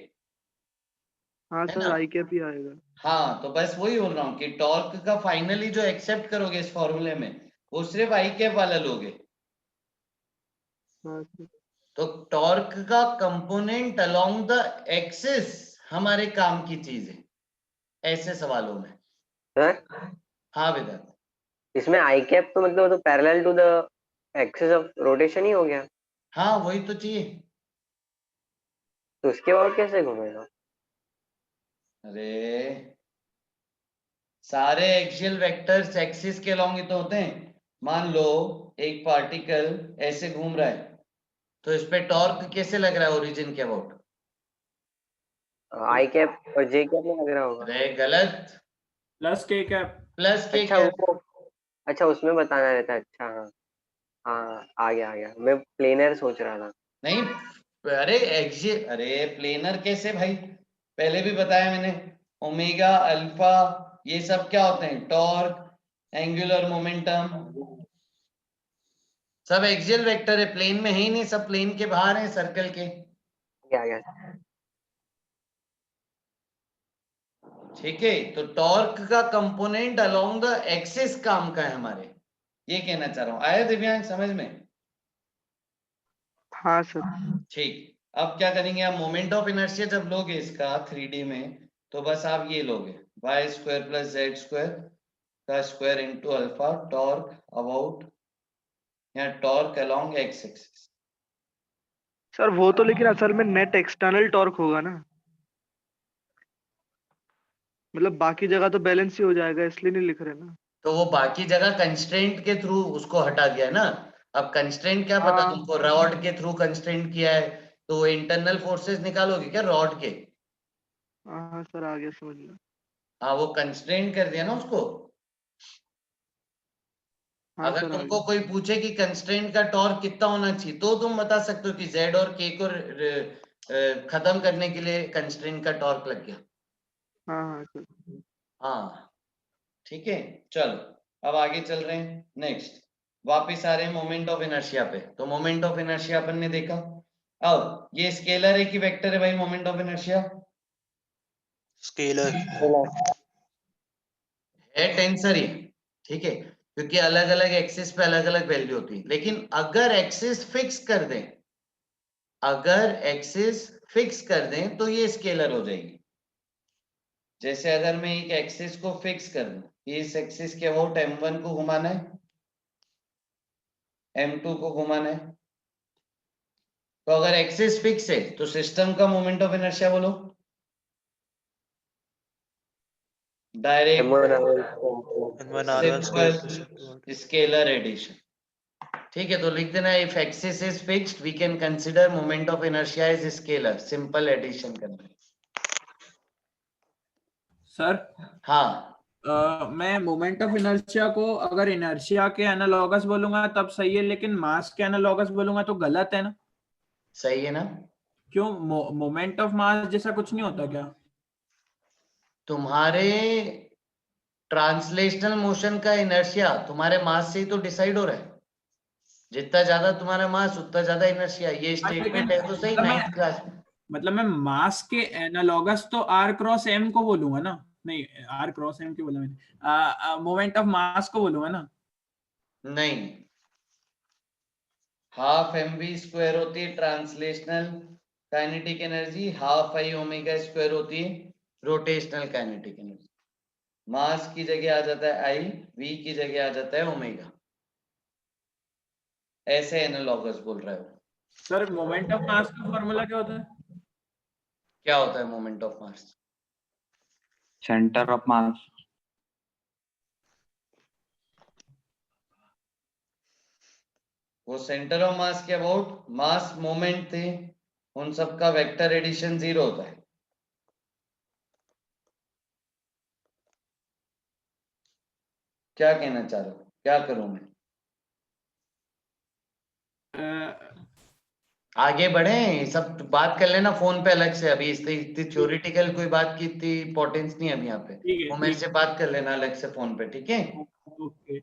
Speaker 10: हाँ
Speaker 1: है
Speaker 10: सर
Speaker 1: ना?
Speaker 10: आई कैप ही आएगा।
Speaker 1: हाँ तो बस वही बोल रहा हूँ कि टॉर्क का फाइनली जो एक्सेप्ट करोगे इस फॉर्मूले में वो सिर्फ आई कैप वाला लोगे।
Speaker 10: हाँ सर।
Speaker 1: तो टॉर्क का कंपोनेंट अलोंग द एक्सिस हमारे काम की चीज है ऐसे सवालों में।
Speaker 3: सर
Speaker 1: हाँ विदात,
Speaker 3: इसमें आई कैप तो मतलब वो तो parallel to the axis of rotation ही हो गया,
Speaker 1: हाँ वही तो चाहिए।
Speaker 3: तो उसके बाद कैसे घूमेगा?
Speaker 1: अरे सारे एक्सियल वेक्टर्स एक्सिस के अलोंग ही तो होते हैं। मान लो एक पार्टिकल ऐसे घूम रहा है तो इस पे टॉर्क कैसे लग रहा है ओरिजिन के अबाउट?
Speaker 3: आई कैप और जे कैप में लग रहा होगा।
Speaker 1: अरे गलत,
Speaker 5: प्लस के कैप।
Speaker 1: प्लस के
Speaker 3: अच्छा
Speaker 1: कैप।
Speaker 3: वो, अच्छा उसमें बताना रहता है। अच्छा हाँ हाँ, आ गया मैं प्लेनर सोच रहा था।
Speaker 1: नहीं अरे एक्सियल, अरे प्लेनर कैसे भाई, पहले भी बताया मैंने, ओमेगा अल्फा ये सब क्या होते हैं, टॉर्क एंगुलर मोमेंटम सब एक्सियल वेक्टर है, प्लेन में है ही नहीं, सब प्लेन के बाहर है सर्कल के।
Speaker 3: आ गया।
Speaker 1: ठीक है, तो टॉर्क का कंपोनेंट अलोंग द एक्सिस काम का है हमारे, ये कहना चाह रहा हूं। आया दिव्यांग समझ में?
Speaker 10: हाँ सर।
Speaker 1: ठीक, अब क्या करेंगे आप, मोमेंट ऑफ इनर्शिया जब लोगे इसका 3D में तो बस आप ये लोगे y square plus z square का square into alpha torque about या torque along x axis.
Speaker 10: Sir वो तो लेकिन असल में नेट एक्सटर्नल टॉर्क होगा ना, मतलब बाकी जगह तो बैलेंस ही हो जाएगा इसलिए नहीं लिख रहे ना।
Speaker 1: तो वो बाकी जगह कंस्ट्रेंट के थ्रू उसको हटा दिया ना। अब कंस्ट्रेंट क्या पता
Speaker 10: हाँ
Speaker 1: तुमको, रॉड के थ्रू कंस्ट्रेंट किया है तो वो इंटरनल फोर्सेस निकालोगे क्या रॉड के?
Speaker 10: हाँ सर आ गया समझ में।
Speaker 1: हाँ वो कंस्ट्रेंट कर दिया ना उसको।
Speaker 10: हाँ
Speaker 1: अगर
Speaker 10: सर आ
Speaker 1: तुमको
Speaker 10: गया।
Speaker 1: कोई पूछे कि कंस्ट्रेंट का टॉर्क कितना होना चाहिए तो तुम बता सकते हो कि जेड और के को खत्म करने के लिए कंस्ट्रेंट का टॉर्क लग गया।
Speaker 10: हाँ हाँ सर।
Speaker 1: हाँ ठीक है, चलो अब आगे चल रहे हैं। नेक्स्ट वापिस आ रहे हैं मोमेंट ऑफ इनर्शिया पे। तो मोमेंट ऑफ इनर्शिया अपन ने देखा। अब ये स्केलर है कि वेक्टर है भाई मोमेंट ऑफ इनर्शिया?
Speaker 4: स्केलर।
Speaker 1: है टेंसर ही, ठीक है, क्योंकि अलग अलग एक्सिस पे अलग अलग वैल्यू होती है। लेकिन अगर एक्सिस फिक्स कर दें, अगर एक्सिस फिक्स कर दें तो ये स्केलर हो जाएगी। जैसे अगर मैं एक एक्सिस को फिक्स कर दूं, इस एक्सिस के अबाउट m1 को घुमाना है, m2 को घुमाना है, तो अगर एक्सिस फिक्स है तो सिस्टम का मोमेंट ऑफ इनर्शिया बोलो, डायरेक्ट सिंपल स्केलर एडिशन। ठीक है, तो लिख देना if axis is fixed we can consider moment of inertia is scalar, simple addition करना है।
Speaker 5: सर
Speaker 1: हाँ
Speaker 5: मैं मोमेंट ऑफ इनर्शिया को अगर इनर्शिया के एनालॉगस बोलूंगा तब सही है, लेकिन मास के एनालॉगस बोलूंगा तो गलत है ना?
Speaker 1: सही है ना?
Speaker 5: क्यों? मोमेंट ऑफ मास जैसा कुछ नहीं होता क्या?
Speaker 1: तुम्हारे ट्रांसलेशनल मोशन का इनर्शिया तुम्हारे मास से ही तो डिसाइड हो रहा है। जितना ज्यादा तुम्हारा मास उतना ज्यादा इनर्शिया, ये स्टेटमेंट है तो सही नाइन्थ क्लास में।
Speaker 5: मतलब मैं मास के एनालॉगस तो आर क्रॉस एम को बोलूंगा ना? नहीं, आर क्रॉस एम क्यों बोला मैंने? मोमेंट ऑफ मास को बोलूंगा ना?
Speaker 1: नहीं, हाफ mv स्क्वायर होती है translational kinetic energy, half I omega square होती है रोटेशनल काइनेटिक एनर्जी। मास की जगह आ जाता है आई, वी की जगह आ जाता है ओमेगा। ऐसे एनालॉगस बोल रहा है वो।
Speaker 5: सर मोमेंट ऑफ मास का फॉर्मूला क्या होता है?
Speaker 1: क्या होता है moment of mass?
Speaker 7: Centre of मास।
Speaker 1: वो सेंटर ऑफ मास के अबाउट मास मोमेंट थे, उन सबका वेक्टर एडिशन 0 होता है। क्या कहना चाह रहे हो, क्या करूं मैं? आगे बढ़े, सब बात कर लेना फोन पे अलग से, अभी इतनी थ्योरेटिकल कोई बात की इतनी इंपॉर्टेंस नहीं है अभी यहाँ पे। वो मेरे से बात कर लेना अलग से फोन पे, ठीक है?
Speaker 5: ओके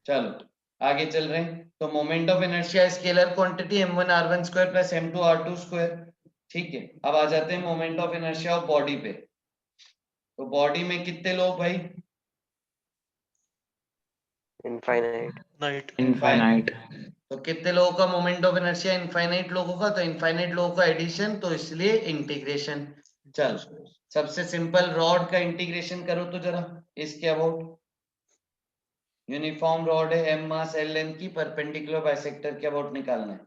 Speaker 1: चलो आगे चल रहे हैं। तो moment of inertia scalar quantity m1 r1 square plus m2 r2 square, ठीक है। अब आ जाते हैं moment of inertia of body पे। तो बॉडी में कितने लोग भाई?
Speaker 3: इनफाइनाइट।
Speaker 7: इनफाइनाइट।
Speaker 1: तो कितने लोगों का मोमेंट ऑफ इनर्शिया? इनफाइनाइट लोगों का। तो इनफाइनाइट लोगों का एडिशन, तो इसलिए इंटीग्रेशन। चल सबसे सिंपल रॉड का इंटीग्रेशन करो तो जरा इसके अबाउट। यूनिफॉर्म रॉड है, m मास l लेंथ की, परपेंडिकुलर बाइसेक्टर के अबाउट निकालना है।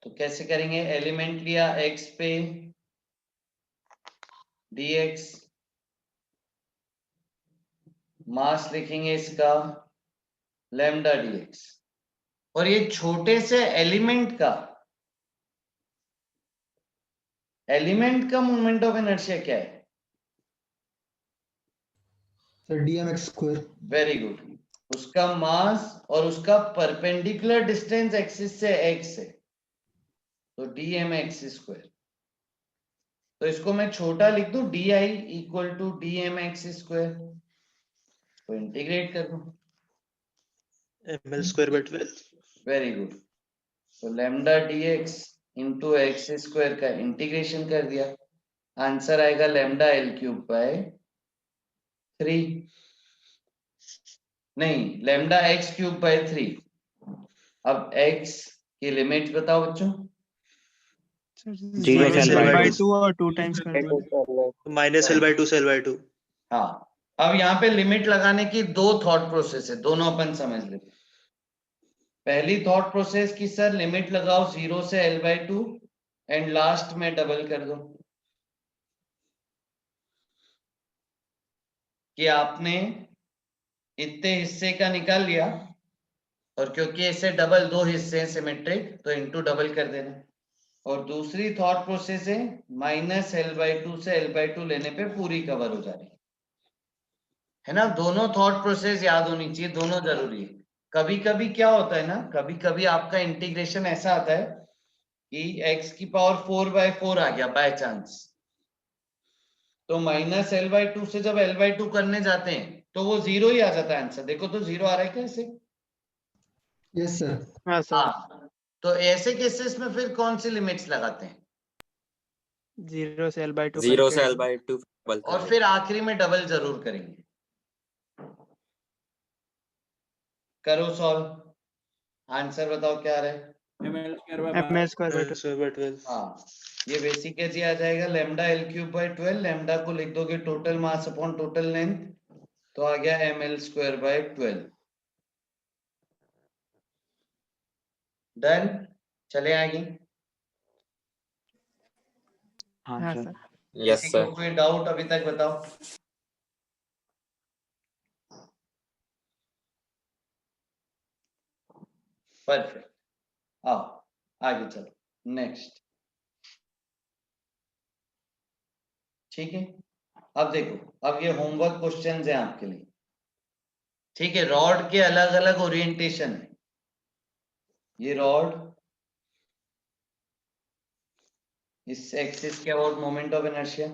Speaker 1: तो कैसे करेंगे? एलिमेंट लिया x पे dx, मास लिखेंगे इसका लैम्डा dx, और ये छोटे से एलिमेंट का मोमेंट ऑफ इनर्शिया क्या है?
Speaker 8: Sir dmx square.
Speaker 1: Very good. उसका मास और उसका परपेंडिकुलर डिस्टेंस एक्सिस से x है, तो dmx स्क्वायर। तो इसको मैं छोटा लिख दूं, di equal to dmx square, तो इंटीग्रेट कर दूं
Speaker 4: ml square by 12।
Speaker 1: Very good. तो lambda dx into x square का इंटीग्रेशन कर दिया, आंसर आएगा लैम्डा एल क्यूब बाय 3, नहीं लैम्डा एक्स क्यूब बाय 3। अब x की लिमिट बताओ बच्चों।
Speaker 2: 0
Speaker 4: से
Speaker 2: से
Speaker 4: L
Speaker 2: L
Speaker 4: by
Speaker 2: by
Speaker 4: 2
Speaker 2: 2 और 2 times कर दो।
Speaker 4: माइनस L by 2 से L by 2।
Speaker 1: हाँ, अब यहाँ पे लिमिट लगाने की दो थॉट प्रोसेस है, दोनों अपन समझ लेते। पहली थॉट प्रोसेस की सर लिमिट लगाओ 0 से L by 2 एंड लास्ट में डबल कर दो, कि आपने इतने हिस्से का निकाल लिया, और क्योंकि इसे डबल दो हिस्से हैं सिमेट्रिक, तो इनटू डबल कर देना। और दूसरी थॉट प्रोसेस है माइनस L by 2 से L by 2 लेने पे पूरी कवर हो जा रही है ना। दोनों थॉट प्रोसेस याद होनी चाहिए, दोनों जरूरी है। कभी कभी क्या होता है ना, कभी कभी आपका इंटीग्रेशन ऐसा आता है कि x की पावर 4/4 आ गया बाय चांस, तो माइनस L by 2 से जब L by 2 करने जाते हैं तो वो 0 ही आ जाता है आंसर। देखो तो 0 आ रहा है क्या ऐसे?
Speaker 8: Yes sir.
Speaker 2: हाँ सर,
Speaker 1: हाँ, तो ऐसे केसेस में फिर कौन सी लिमिट्स लगाते हैं?
Speaker 2: 0 से L by 2
Speaker 9: 0 से
Speaker 2: करके
Speaker 9: L by 2 डबल कर
Speaker 1: और
Speaker 9: देंगे।
Speaker 1: फिर आखिरी में डबल जरूर करेंगे। करो सॉल्व, आंसर बताओ क्या आ रहा है?
Speaker 5: ml square bye
Speaker 2: ml square by 2।
Speaker 4: Square by 12।
Speaker 1: हाँ, ये बेसिक कैसे आ जाएगा? Lambda L cube by 12, lambda को लिख दोगे total mass upon total length, तो आ गया ml स्क्वायर बाय 12। डन, चले आगे।
Speaker 7: हाँ
Speaker 2: हाँ
Speaker 7: सर।
Speaker 2: सर।
Speaker 9: यस
Speaker 1: किसी को
Speaker 9: सर।
Speaker 1: कोई डाउट अभी तक बताओ? परफेक्ट, आओ आगे चलो नेक्स्ट। ठीक है, अब देखो, अब ये होमवर्क क्वेश्चंस हैं आपके लिए। ठीक है, रॉड के अलग अलग ओरिएंटेशन है। ये रॉड इस एक्सिस के अबाउट मोमेंट ऑफ इनर्शिया,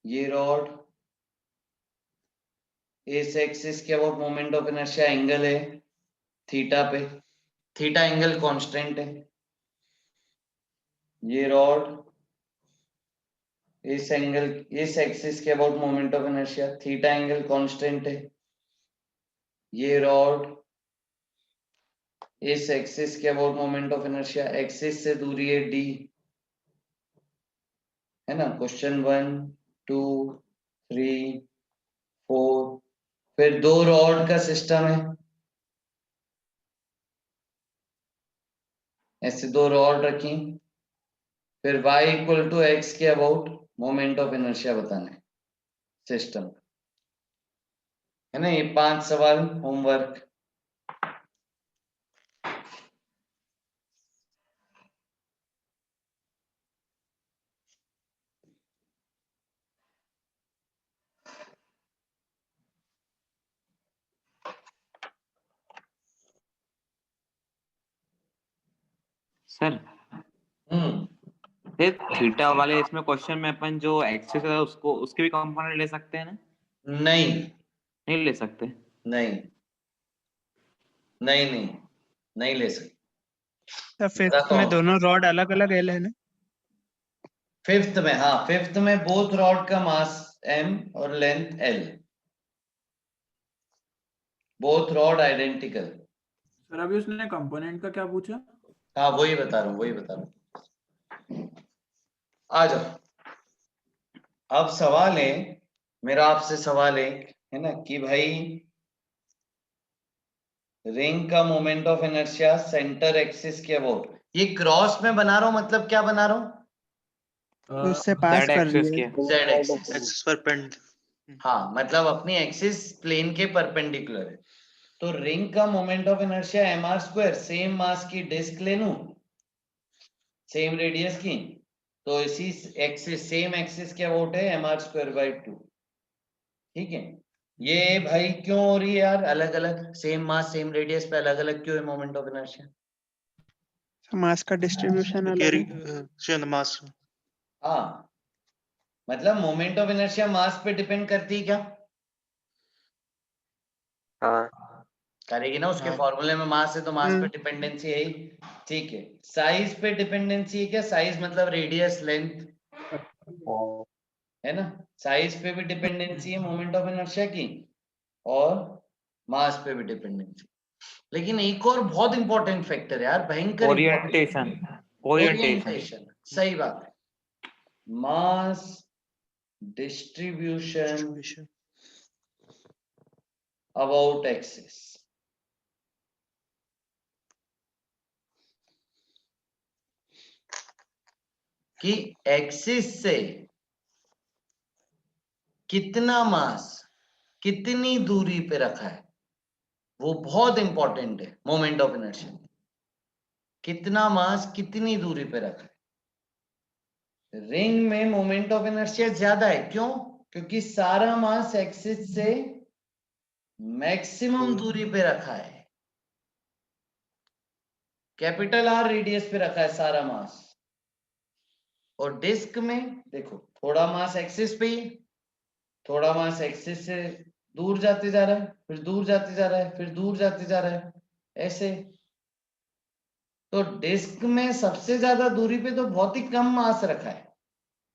Speaker 1: ये रॉड इस एक्सिस के about moment of inertia, angle है थीटा पे, थीटा एंगल कांस्टेंट है। ये रॉड इस एंगल, इस एक्सिस के about moment of inertia, theta angle constant है। ये रॉड इस एक्सिस के about moment of inertia, axis से दूरी है d, है ना। क्वेश्चन 1 2 3 4, फिर दो रॉड का सिस्टम है, ऐसे दो रॉड रखी, फिर y इक्वल टू एक्स के अबाउट मोमेंट ऑफ इनर्शिया बताना है सिस्टम, है ना। ये 5 सवाल होमवर्क।
Speaker 7: सर
Speaker 1: हम्म,
Speaker 7: थीटा वाले इसमें क्वेश्चन में अपन जो एक्सिस है उसको उसके भी कंपोनेंट ले सकते हैं ना?
Speaker 1: नहीं
Speaker 7: नहीं ले सकते?
Speaker 1: नहीं नहीं नहीं नहीं ले सकते।
Speaker 2: तो फिफ्थ
Speaker 1: बताता
Speaker 2: में
Speaker 1: हूँ।
Speaker 2: दोनों रॉड अलग अलग एल है ना?
Speaker 1: फिफ्थ में, हाँ फिफ्थ में बोथ रॉड का मास m और length l, both rod identical.
Speaker 5: Sir अभी उसने कंपोनेंट का क्या पूछा?
Speaker 1: हाँ वही बता रहा हूँ, वही बता रहा हूँ। आ जाओ, अब सवाल है मेरा आपसे, सवाल है ना कि भाई रिंग का moment of inertia centre axis के अबाउट, ये क्रॉस में बना रहा हूं, मतलब क्या बना रहा हूं?
Speaker 2: उससे पास
Speaker 7: Z
Speaker 2: कर रही
Speaker 7: एक्सिस
Speaker 2: है।
Speaker 7: के।
Speaker 1: Z axis.
Speaker 4: एक्सिस पर पेंड।
Speaker 1: हाँ मतलब अपनी एक्सिस प्लेन के परपेंडिकुलर है। तो रिंग का moment of inertia mr², same mass की डिस्क ले लूं, सेम रेडियस की, तो इसी एक्सिस, सेम एक्सिस के अबाउट है mr²/2। ठीक है, ये भाई क्यों हो रही है यार अलग अलग, सेम मास सेम रेडियस पे अलग अलग क्यों है मोमेंट ऑफ इनर्शिया?
Speaker 2: मास का डिस्ट्रीब्यूशन अलग है।
Speaker 4: मास।
Speaker 1: हाँ मतलब मोमेंट ऑफ इनर्शिया मास पे डिपेंड करती है क्या?
Speaker 3: हाँ
Speaker 1: करेगी ना, उसके
Speaker 4: हाँ।
Speaker 1: फॉर्मूले में मास है तो मास पे डिपेंडेंसी है ही। ठीक है, साइज पे डिपेंडेंसी है क्या? साइज मतलब रेडियस लेंथ, है ना। साइज पे भी डिपेंडेंसी है मोमेंट ऑफ इनर्शिया की, और मास पे भी डिपेंडेंसी। लेकिन एक और बहुत इंपॉर्टेंट फैक्टर यार, भयंकर
Speaker 7: ओरिएंटेशन।
Speaker 1: ओरिएंटेशन, सही बात है। Mass distribution about axis. कि एक्सिस से कितना मास कितनी दूरी पे रखा है, वो बहुत इंपॉर्टेंट है मोमेंट ऑफ इनर्शिया। कितना मास कितनी दूरी पे रखा है। रिंग में मोमेंट ऑफ इनर्शिया ज्यादा है, क्यों? क्योंकि सारा मास एक्सिस से मैक्सिमम दूरी पे रखा है, कैपिटल आर रेडियस पे रखा है सारा मास। और डिस्क में देखो, थोड़ा मास एक्सिस पे ही, थोड़ा मास एक्सिस से दूर जाते जा रहा है, फिर दूर जाते जा रहा है, फिर दूर जाते जा रहा है, ऐसे। तो डिस्क में सबसे ज्यादा दूरी पे तो बहुत ही कम मास रखा है।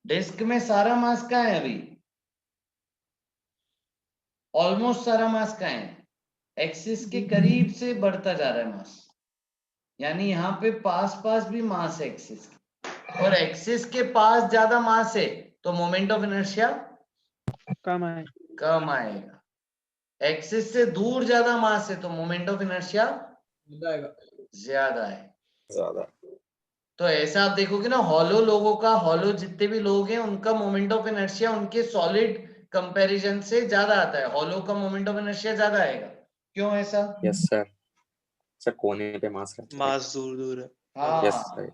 Speaker 1: डिस्क में सारा मास कहाँ है अभी? ऑलमोस्ट सारा मास कहाँ है? एक्सिस के करीब से बढ़ता जा रहा है मास, यानी यहाँ पे पास पास भी मास है एक्सिस के, और एक्सिस के पास ज्यादा मास है तो मोमेंट ऑफ इनर्शिया
Speaker 2: कम है।
Speaker 1: कम आएगा। एक्सिस से दूर ज्यादा मास है तो मोमेंट ऑफ इनर्शिया ज्यादा है।
Speaker 9: ज्यादा।
Speaker 1: तो ऐसा आप देखोगे ना, हॉलो लोगों का, हॉलो जितने भी लोग हैं उनका मोमेंट ऑफ इनर्शिया उनके सॉलिड कंपैरिजन से ज्यादा आता है। हॉलो का मोमेंट ऑफ इनर्शिया ज्यादा आएगा, क्यों ऐसा?
Speaker 9: Yes sir. सर कोने पे मास रहता है।
Speaker 4: मास दूर दूर है।
Speaker 9: यस
Speaker 1: हाँ
Speaker 9: सर।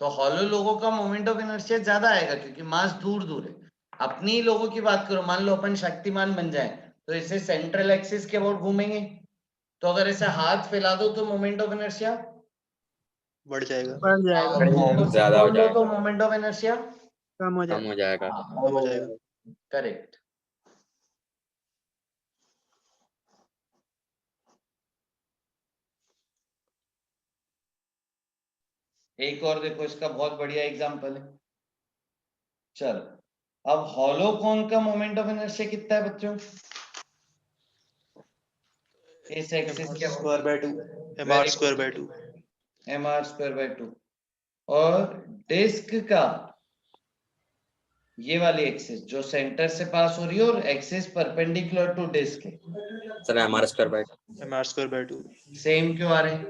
Speaker 1: तो हॉलो लोगों का मोमेंट ऑफ इनर्शिया ज्यादा आएगा क्योंकि मास दूर दूर है। अपनी ही लोगों की बात करो, मान लो अपन शक्तिमान बन जाए तो इसे सेंट्रल एक्सिस के अबाउट घूमेंगे, तो अगर ऐसे हाथ फैला दो तो मोमेंट ऑफ इनर्शिया
Speaker 4: बढ़ जाएगा।
Speaker 2: बढ़ जाएगा।
Speaker 9: ज्यादा हो
Speaker 1: लो
Speaker 9: जाएगा।
Speaker 1: तो मोमेंट ऑफ इनर्शिया
Speaker 2: कम हो
Speaker 9: कम हो
Speaker 2: जाएगा।
Speaker 9: जाएगा।
Speaker 4: कम हो जाएगा।
Speaker 1: करेक्ट। एक और देखो, इसका बहुत बढ़िया एग्जांपल है। चलो अब हॉलो कॉन का मोमेंट ऑफ इनर्शिया कितना है बच्चों? इस एक्सिस के
Speaker 4: mr²/2। mr²/2।
Speaker 1: mr²/2। और डिस्क का ये वाली एक्सिस जो सेंटर से पास हो रही है और एक्सिस परपेंडिकुलर टू डिस्क है,
Speaker 9: sir M are square by
Speaker 4: mr²/2
Speaker 1: same क्यों आ रहे हैं?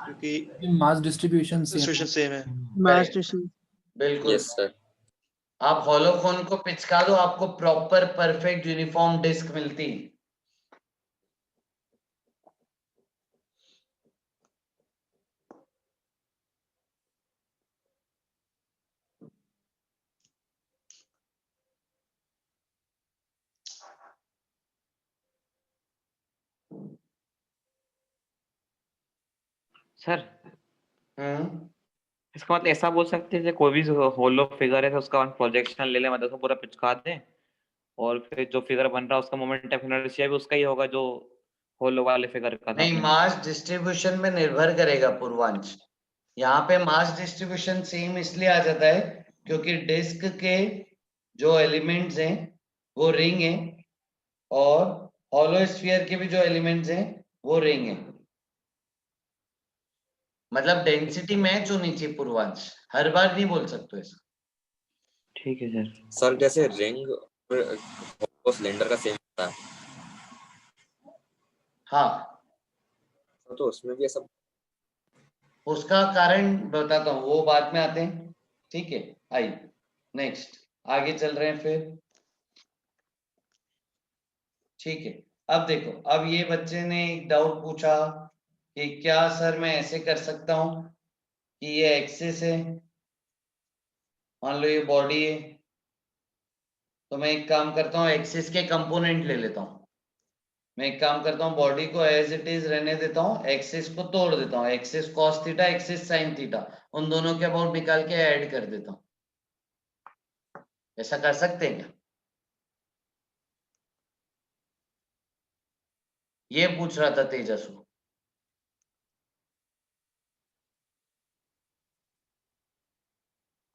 Speaker 4: क्योंकि
Speaker 6: मास डिस्ट्रीब्यूशन
Speaker 4: सिचुएशन सेम है।
Speaker 2: मास
Speaker 1: Correct.
Speaker 2: डिस्ट्रीब्यूशन।
Speaker 1: बिल्कुल।
Speaker 9: Yes sir.
Speaker 1: आप हॉलोकोन को पिचका दो, आपको प्रॉपर परफेक्ट यूनिफॉर्म डिस्क मिलती।
Speaker 7: सर
Speaker 1: हम्म,
Speaker 7: इसका मतलब ऐसा बोल सकते हैं जैसे कोई भी होलो फिगर है तो उसका प्रोजेक्शन ले लें, मतलब उसको पूरा पिचका दें और फिर जो फिगर बन रहा है उसका मोमेंट ऑफ इनर्शिया भी उसका ही होगा जो होलो वाले फिगर का था।
Speaker 1: नहीं, मास डिस्ट्रीब्यूशन में निर्भर करेगा पूर्वांश। यहाँ पे मास डिस्ट्रीब्यूशन सेम इसलिए आ जाता है क्योंकि डिस्क के जो एलिमेंट्स हैं वो रिंग है और हॉलो स्फीयर के भी जो एलिमेंट्स हैं वो रिंग है। मतलब डेंसिटी मैच होनी चाहिए पूर्वांश, हर बार नहीं बोल सकते ऐसा।
Speaker 7: ठीक है सर।
Speaker 9: सर जैसे रिंग और सिलेंडर का सेम होता है
Speaker 1: हाँ,
Speaker 9: तो उसमें भी ऐसा।
Speaker 1: उसका कारण बताता हूँ, वो बाद में आते हैं। ठीक है, आइए नेक्स्ट आगे चल रहे हैं फिर। ठीक है, अब देखो, अब ये बच्चे ने एक डाउट पूछा कि क्या सर मैं ऐसे कर सकता हूं कि ये एक्सिस है, मान लो ये बॉडी है, तो मैं एक काम करता हूँ एक्सिस के कंपोनेंट ले लेता हूँ। मैं एक काम करता हूँ बॉडी को एज इट इज रहने देता हूँ, एक्सिस को तोड़ देता हूँ, axis cos theta axis sine theta, उन दोनों के अबाउट निकाल के ऐड कर देता हूँ। ऐसा कर सकते हैं क्या? ये पूछ रहा था तेजस्वी।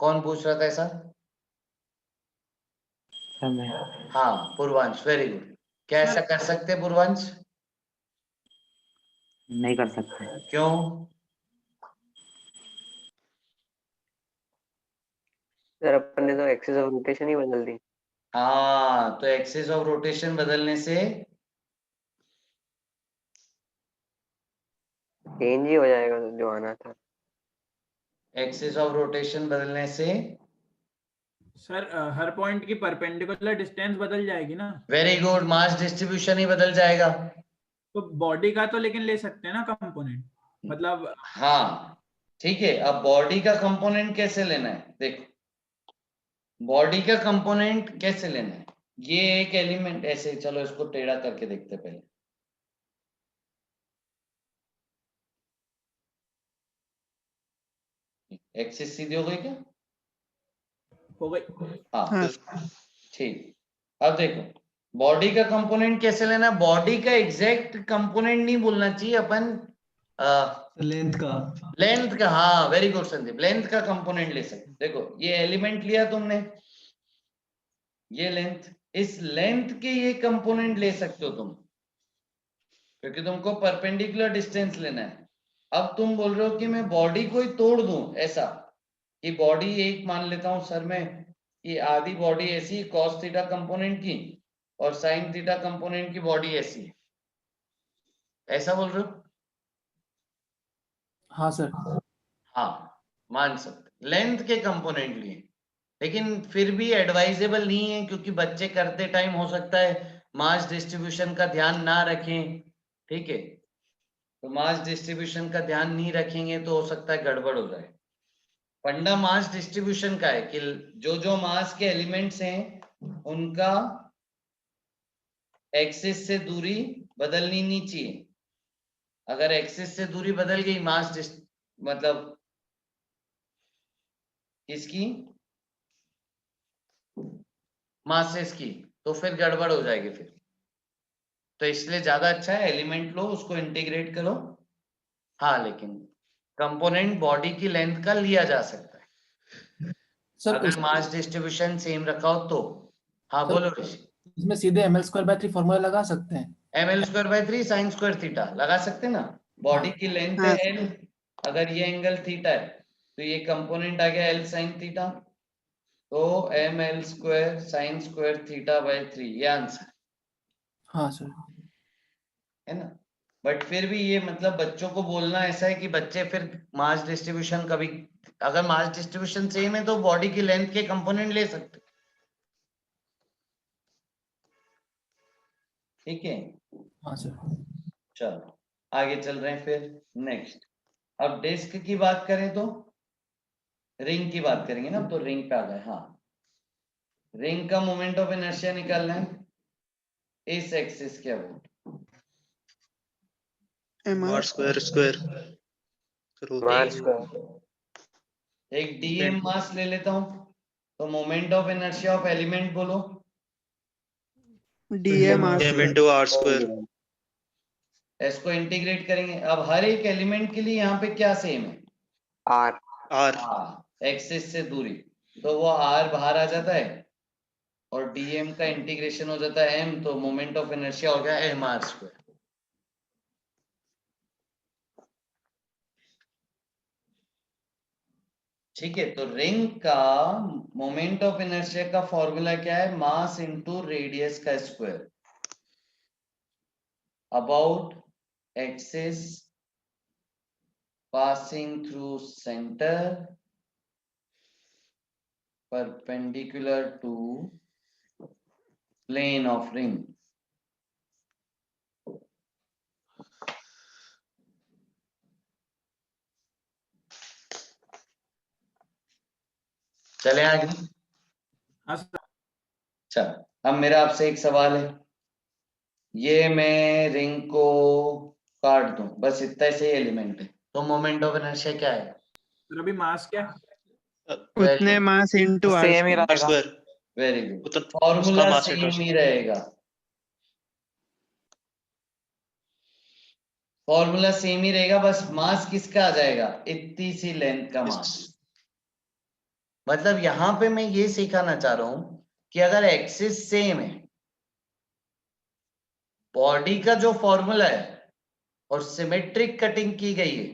Speaker 1: कौन पूछ रहा था ऐसा? हाँ, पूर्वांश, वेरी गुड। क्या ऐसा कर सकते हैं पूर्वांश?
Speaker 7: नहीं कर सकते।
Speaker 1: क्यों?
Speaker 3: सर अपन ने तो एक्सिस ऑफ रोटेशन ही बदल दी।
Speaker 1: हाँ, तो एक्सिस ऑफ रोटेशन बदलने से
Speaker 3: चेंज ही हो जाएगा जो आना था।
Speaker 1: एक्सिस ऑफ रोटेशन बदलने से
Speaker 5: सर हर पॉइंट की परपेंडिकुलर डिस्टेंस बदल जाएगी ना।
Speaker 1: वेरी गुड, मास डिस्ट्रीब्यूशन ही बदल जाएगा।
Speaker 5: तो बॉडी का तो लेकिन ले सकते हैं ना कंपोनेंट, मतलब।
Speaker 1: हाँ ठीक है, अब बॉडी का कंपोनेंट कैसे लेना है देखो, बॉडी का कंपोनेंट कैसे लेना है। ये एक एलिमेंट ऐसे, चलो इसको टेढ़ा करके देखते हैं पहले। एक्सिस सीधी हो गई क्या?
Speaker 5: हो गई।
Speaker 1: हाँ ठीक। अब देखो बॉडी का कंपोनेंट कैसे लेना है। बॉडी का एग्जैक्ट कंपोनेंट नहीं बोलना चाहिए अपन,
Speaker 8: लेंथ का।
Speaker 1: लेंथ का। हाँ वेरी गुड संदीप, लेंथ का कंपोनेंट ले सकते। देखो ये एलिमेंट लिया तुमने, ये लेंथ, इस लेंथ के ये कंपोनेंट ले सकते हो तुम, क्योंकि तुमको परपेंडिकुलर डिस्टेंस लेना है। अब तुम बोल रहे हो कि मैं बॉडी को ही तोड़ दूं, ऐसा कि बॉडी एक मान लेता हूं सर मैं कि आधी बॉडी ऐसी कॉस थीटा कंपोनेंट की और साइन थीटा कंपोनेंट की बॉडी ऐसी है, ऐसा बोल रहे हो?
Speaker 6: हाँ सर।
Speaker 1: हाँ मान सकते, लेंथ के कंपोनेंट लिए, लेकिन फिर भी एडवाइजेबल नहीं है क्योंकि बच्चे करते टाइम हो सकता है मास डिस्ट्रीब्यूशन का ध्यान ना रखें। ठीक है, तो मास डिस्ट्रीब्यूशन का ध्यान नहीं रखेंगे तो हो सकता है गड़बड़ हो जाए। फंडा मास डिस्ट्रीब्यूशन का है कि जो जो मास के एलिमेंट्स हैं उनका एक्सिस से दूरी बदलनी नहीं चाहिए। अगर एक्सिस से दूरी बदल गई मास मतलब किसकी, मासेस की, तो फिर गड़बड़ हो जाएगी फिर। तो इसलिए ज्यादा अच्छा है एलिमेंट लो, उसको इंटीग्रेट करो। हाँ लेकिन कंपोनेंट बॉडी की लेंथ का लिया जा सकता है
Speaker 6: सर
Speaker 1: अगर मास डिस्ट्रीब्यूशन सेम रखा हो तो। हाँ बोलो ऋषि।
Speaker 6: इसमें सीधे ml²/3 फॉर्मूला लगा सकते हैं।
Speaker 1: ml²/3 sin स्क्वायर थीटा लगा सकते ना। बॉडी की लेंथ है l, अगर ये एंगल थीटा है तो ये कंपोनेंट आ गया l sin थीटा। तो ml square sine square theta by 3 ये आंसर
Speaker 6: हाँ सर।
Speaker 1: है ना। बट फिर भी ये मतलब बच्चों को बोलना ऐसा है कि बच्चे फिर मास डिस्ट्रीब्यूशन कभी अगर मास डिस्ट्रीब्यूशन सेम है तो बॉडी की लेंथ के कंपोनेंट ले सकते। ठीक है,
Speaker 6: हाँ सर।
Speaker 1: चलो आगे चल रहे हैं फिर नेक्स्ट। अब डिस्क की बात करें तो रिंग की बात करेंगे ना, अब तो रिंग पे आ गए। हाँ, रिंग का मोमेंट ऑफ इनर्शिया निकालना है इस एक्सिस के अबाउट
Speaker 4: r स्क्वायर स्क्वायर करो
Speaker 3: मार स्क्वायर
Speaker 1: एक डीएम मास ले लेता हूं, तो moment of inertia of element बोलो
Speaker 2: dm r
Speaker 4: m into r square.
Speaker 1: इसको इंटीग्रेट करेंगे। अब हर एक एलिमेंट के लिए यहाँ पे क्या सेम है,
Speaker 3: आर
Speaker 4: r
Speaker 1: एक्सिस से दूरी, तो वो आर बाहर आ जाता है और डीएम का इंटीग्रेशन हो जाता है एम, तो मोमेंट ऑफ इनर्शिया हो गया एम आर स्क्वायर। ठीक है, तो रिंग का मोमेंट ऑफ इनर्शिया का फॉर्मूला क्या है, मास इनटू रेडियस का square about axis passing through center perpendicular to plane of ring। चले आगे।
Speaker 5: हाँ सर।
Speaker 1: अच्छा, अब मेरा आपसे एक सवाल है, ये मैं रिंग को काट दूं, बस इतना से एलिमेंट है, तो मोमेंट ऑफ इनर्शिया क्या है?
Speaker 5: सर अभी मास क्या
Speaker 2: उतने मास इनटू r
Speaker 7: सेम ही
Speaker 2: square।
Speaker 4: r square.
Speaker 1: Very good,
Speaker 4: उसका
Speaker 1: फॉर्मूला
Speaker 4: mass
Speaker 1: सेम
Speaker 4: inverse।
Speaker 1: ही रहेगा, फॉर्मूला सेम ही रहेगा, बस मास किसका आ जाएगा, इतनी सी लेंथ का मास। मतलब यहां पे मैं ये सिखाना चाह रहा हूं कि अगर एक्सिस सेम है, बॉडी का जो फॉर्मूला है और सिमेट्रिक कटिंग की गई है,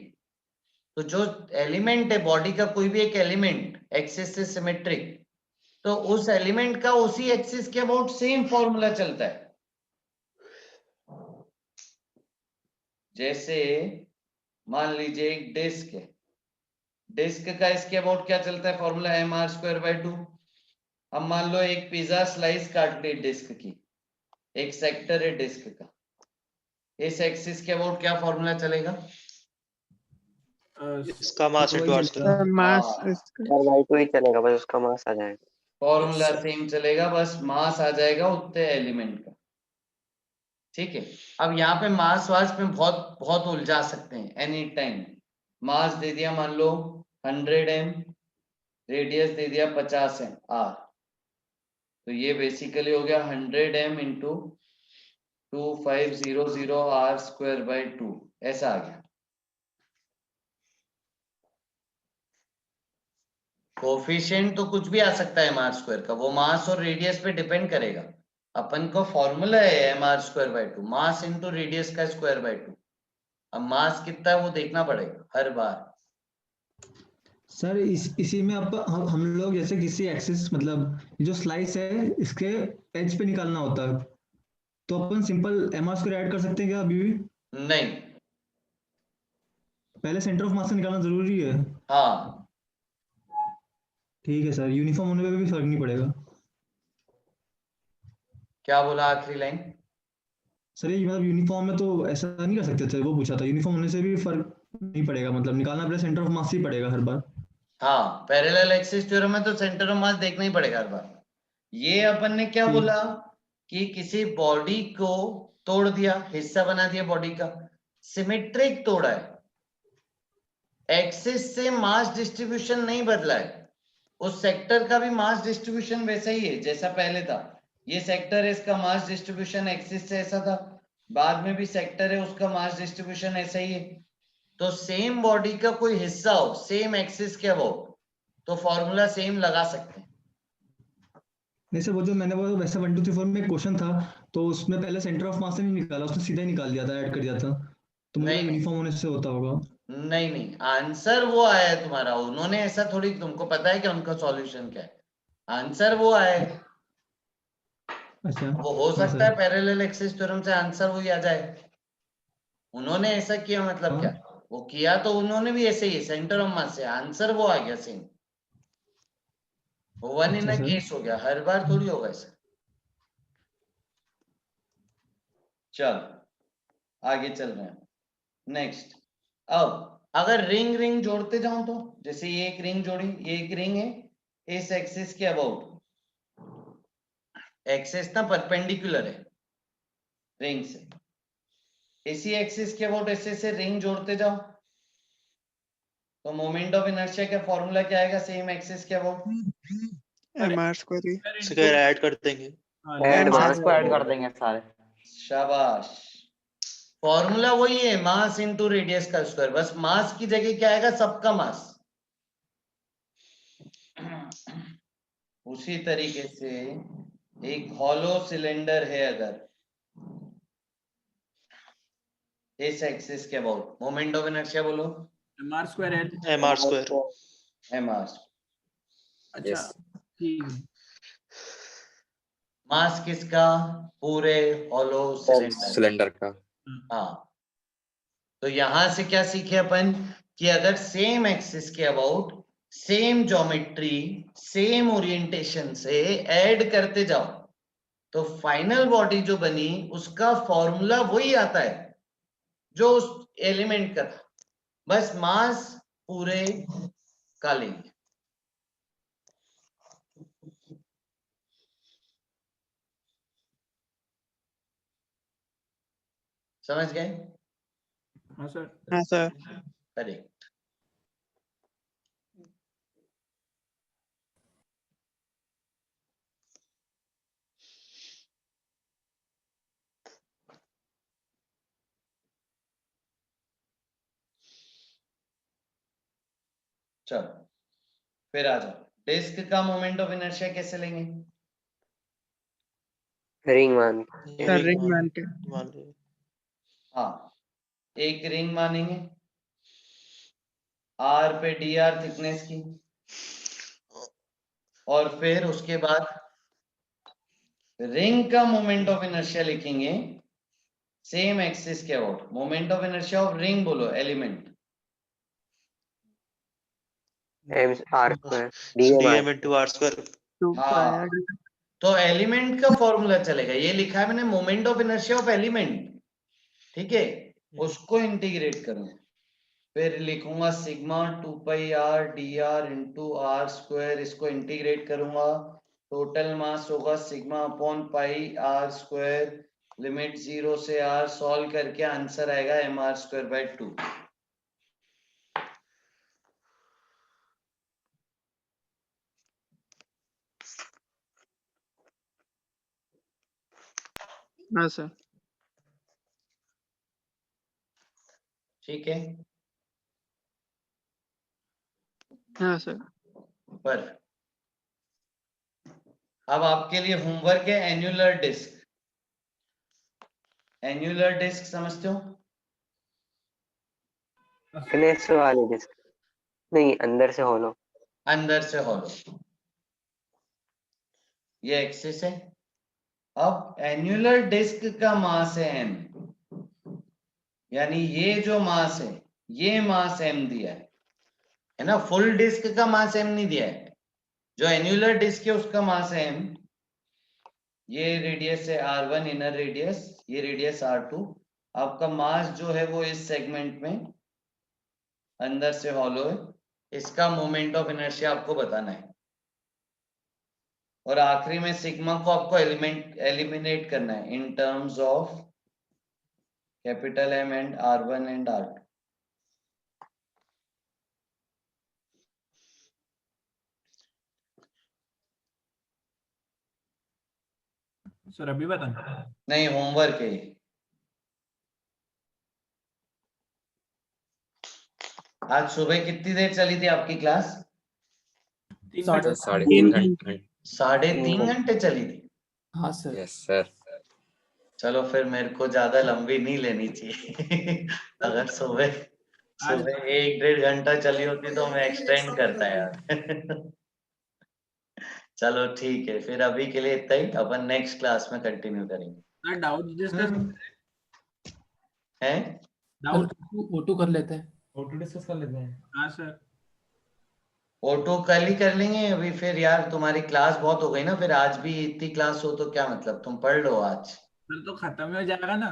Speaker 1: तो जो एलिमेंट है बॉडी का कोई भी एक एलिमेंट एक्सिस से सिमेट्रिक, तो उस एलिमेंट का उसी एक्सिस के अबाउट सेम फॉर्मूला चलता है। जैसे मान लीजिए एक डिस्क है, डिस्क का इसके अबाउट क्या चलता है formula, M are square by 2। अब मान लो एक पिज्जा स्लाइस काट ली डिस्क की, एक सेक्टर है डिस्क का, इस एक्सिस के अबाउट क्या फॉर्मूला चलेगा,
Speaker 4: इसका मास इनटू r स्क्वायर।
Speaker 2: मास
Speaker 3: R/2 ही चलेगा, बस उसका मास आ जाएगा।
Speaker 1: फॉर्मूला सेम चलेगा, बस मास आ जाएगा उतने एलिमेंट का। ठीक है, अब यहाँ पे मास वास में बहुत बहुत उलझा सकते हैं एनी टाइम। मास दे दिया मान लो 100 m, रेडियस दे दिया 50 m r, तो ये बेसिकली हो गया 100 m into 2500 r square by 2, ऐसा आ गया। कोफिशिएंट तो कुछ भी आ सकता है एम स्क्वायर का, वो मास और रेडियस पे डिपेंड करेगा। अपन को फॉर्मूला है M are square by 2, mass into radius का स्क्वायर बाय 2। अब मास कितना है वो देखना पड़ेगा हर बार।
Speaker 8: सर इसी में हम लोग जैसे किसी एक्सिस मतलब जो स्लाइस है इसके एज पे निकालना होता है, तो अपन simple m are square add कर सकते हैं क्या अभी भी?
Speaker 1: नहीं,
Speaker 8: पहले सेंटर ऑफ मास से निकालना जरूरी है।
Speaker 1: हाँ
Speaker 8: ठीक है सर, यूनिफॉर्म होने पे भी फर्क नहीं पड़ेगा।
Speaker 1: क्या बोला आखिरी लाइन?
Speaker 8: सर ये मतलब यूनिफॉर्म में तो ऐसा नहीं कर सकते थे, वो पूछा था। यूनिफॉर्म होने से भी फर्क नहीं पड़ेगा, मतलब निकालना पहले सेंटर ऑफ मास ही पड़ेगा हर बार।
Speaker 1: हाँ, पैरेलल एक्सिस थ्योरम में तो सेंटर ऑफ मास देखना ही पड़ेगा हर बार। ये अपन ने क्या बोला कि किसी बॉडी को तोड़ दिया, हिस्सा बना दिया बॉडी का, सिमेट्रिक तोड़ा है, एक्सिस से मास डिस्ट्रीब्यूशन नहीं बदला है, उस सेक्टर का भी मास डिस्ट्रीब्यूशन वैसा ही है जैसा पहले था। ये सेक्टर है, इसका मास डिस्ट्रीब्यूशन एक्सिस से ऐसा था, बाद में भी सेक्टर है, उसका मास डिस्ट्रीब्यूशन ऐसा ही है। तो सेम बॉडी का कोई हिस्सा हो सेम एक्सिस के अबाउट, तो फॉर्मूला सेम लगा सकते हैं।
Speaker 8: नहीं सर, वो जो मैंने वो वैसा 1 2 3 4 में एक क्वेश्चन था, तो उसमें पहले सेंटर ऑफ मास से नहीं निकाला, उसने सीधा ही निकाल दिया था, ऐड कर दिया था, तो मुझे यूनिफॉर्म होने से होता होगा।
Speaker 1: नहीं, आंसर वो आया है तुम्हारा, उन्होंने ऐसा थोड़ी, तुमको पता है कि उनका सॉल्यूशन क्या है। आंसर वो आए,
Speaker 8: अच्छा
Speaker 1: वो हो
Speaker 8: हाँ
Speaker 1: सकता है
Speaker 8: सर
Speaker 1: पैरेलल एक्सिस थ्योरम से आंसर वही आ जाए। उन्होंने ऐसा किया मतलब
Speaker 8: हाँ
Speaker 1: क्या, वो किया तो उन्होंने भी ऐसे ही सेंटर ऑफ मास से आंसर वो आ गया सेम, वन इन
Speaker 8: अच्छा
Speaker 1: अ
Speaker 8: सर
Speaker 1: केस हो गया, हर बार थोड़ी होगा ऐसा। चल आगे चल रहे हैं नेक्स्ट। अब अगर रिंग रिंग जोड़ते जाऊं तो, जैसे ये एक रिंग जोड़ी, ये एक रिंग है, इस एक्सिस के अबाउट, एक्सिस ना परपेंडिकुलर है रिंग से, इसी एक्सिस के अबाउट ऐसे से रिंग जोड़ते जाओ, तो मोमेंट ऑफ इनर्शिया का फॉर्मूला क्या आएगा, सेम एक्सिस के about
Speaker 2: M are square
Speaker 4: square add कर देंगे।
Speaker 3: ऐड
Speaker 2: मास
Speaker 3: मास
Speaker 7: को ऐड कर देंगे सारे।
Speaker 1: शाबाश, फॉर्मूला वही है, मास इनटू रेडियस का स्क्वायर, बस मास की जगह क्या आएगा, सबका मास। उसी तरीके से एक हॉलो सिलेंडर है, अगर इस एक्सिस के अबाउट, मोमेंट ऑफ इनर्शिया बोलो,
Speaker 5: mr square l।
Speaker 4: mr square.
Speaker 1: mr।
Speaker 5: अच्छा
Speaker 9: Yes.
Speaker 5: ठीक है।
Speaker 1: मास किसका, पूरे हॉलो सिलेंडर।
Speaker 9: सिलेंडर का।
Speaker 1: हाँ, तो यहां से क्या सीखे अपन कि अगर सेम एक्सिस के about same geometry same orientation से ऐड करते जाओ, तो फाइनल बॉडी जो बनी उसका फॉर्मूला वही आता है जो उस एलिमेंट का था, बस मास पूरे का लेंगे। समझ गए?
Speaker 5: हाँ सर।
Speaker 2: हाँ सर
Speaker 1: करेक्ट। चलो फिर आ जाओ, डिस्क का मोमेंट ऑफ इनर्शिया कैसे लेंगे?
Speaker 3: रिंग मान
Speaker 2: सर रिंग मान के
Speaker 4: मान लो।
Speaker 1: हाँ, एक रिंग मानेंगे आर पे डी आर थिकनेस की, और फिर उसके बाद रिंग का मोमेंट ऑफ इनर्शिया लिखेंगे सेम एक्सिस के about, moment of inertia of ring बोलो element,
Speaker 3: m are square dm
Speaker 4: dm into r square.
Speaker 2: 2 pi
Speaker 1: हाँ, तो एलिमेंट का फॉर्मूला चलेगा, ये लिखा है मैंने moment of inertia of element, ठीक है, उसको इंटीग्रेट करूंगा, फिर लिखूंगा sigma 2 pi R D R into R square, इसको इंटीग्रेट करूंगा, टोटल मास होगा sigma upon pi R square, limit 0 से r, सॉल्व करके आंसर आएगा mr स्क्वायर बाय 2।
Speaker 2: हाँ सर
Speaker 1: ठीक है,
Speaker 2: हाँ सर
Speaker 1: पर अब आपके लिए होमवर्क है एन्युलर डिस्क। एन्युलर डिस्क समझते हो?
Speaker 3: थिकनेस वाली डिस्क नहीं, अंदर से होलो।
Speaker 1: अंदर से हॉलो, ये एक्सिस है, अब एन्युलर डिस्क का मास है m, यानी ये जो मास है ये मास m दिया है ना, फुल डिस्क का मास m नहीं दिया है, जो एन्युलर डिस्क है उसका मास है m, ये रेडियस है r1 इनर रेडियस, ये रेडियस r2, आपका मास जो है वो इस सेगमेंट में अंदर से हॉलो है, इसका मोमेंट ऑफ इनर्शिया आपको बताना है, और आखिरी में सिग्मा को आपको एलिमिनेट करना है in terms of capital M and R1 and R2।
Speaker 5: Sir अभी बताना।
Speaker 1: नहीं, होमवर्क है ये। आज सुबह कितनी देर चली थी आपकी क्लास?
Speaker 5: 3
Speaker 9: सर,
Speaker 5: घंटे।
Speaker 9: 3.5 घंटे।
Speaker 1: 3.5 घंटे चली थी।
Speaker 6: हाँ सर।
Speaker 9: Yes sir.
Speaker 1: चलो फिर मेरे को ज्यादा लंबी नहीं लेनी चाहिए। अगर सुबह
Speaker 5: आज
Speaker 1: 1-1.5 घंटा चली होती तो मैं एक्सटेंड करता यार। चलो ठीक है, फिर अभी के लिए इतना ही, अपन नेक्स्ट क्लास में कंटिन्यू करेंगे।
Speaker 5: सर डाउट डिस्कस
Speaker 1: हैं?
Speaker 5: डाउट
Speaker 6: O2 कर लेते हैं।
Speaker 11: ऑटो डिस्कस कर लेते हैं।
Speaker 5: हाँ सर।
Speaker 1: ऑटो कल ही कर लेंगे अभी, फिर यार तुम्हारी क्लास बहुत हो गई ना, फिर आज भी इतनी क्लास हो तो क्या मतलब, तुम पढ़ लो आज।
Speaker 5: सर तो खत्म ही हो जाएगा ना।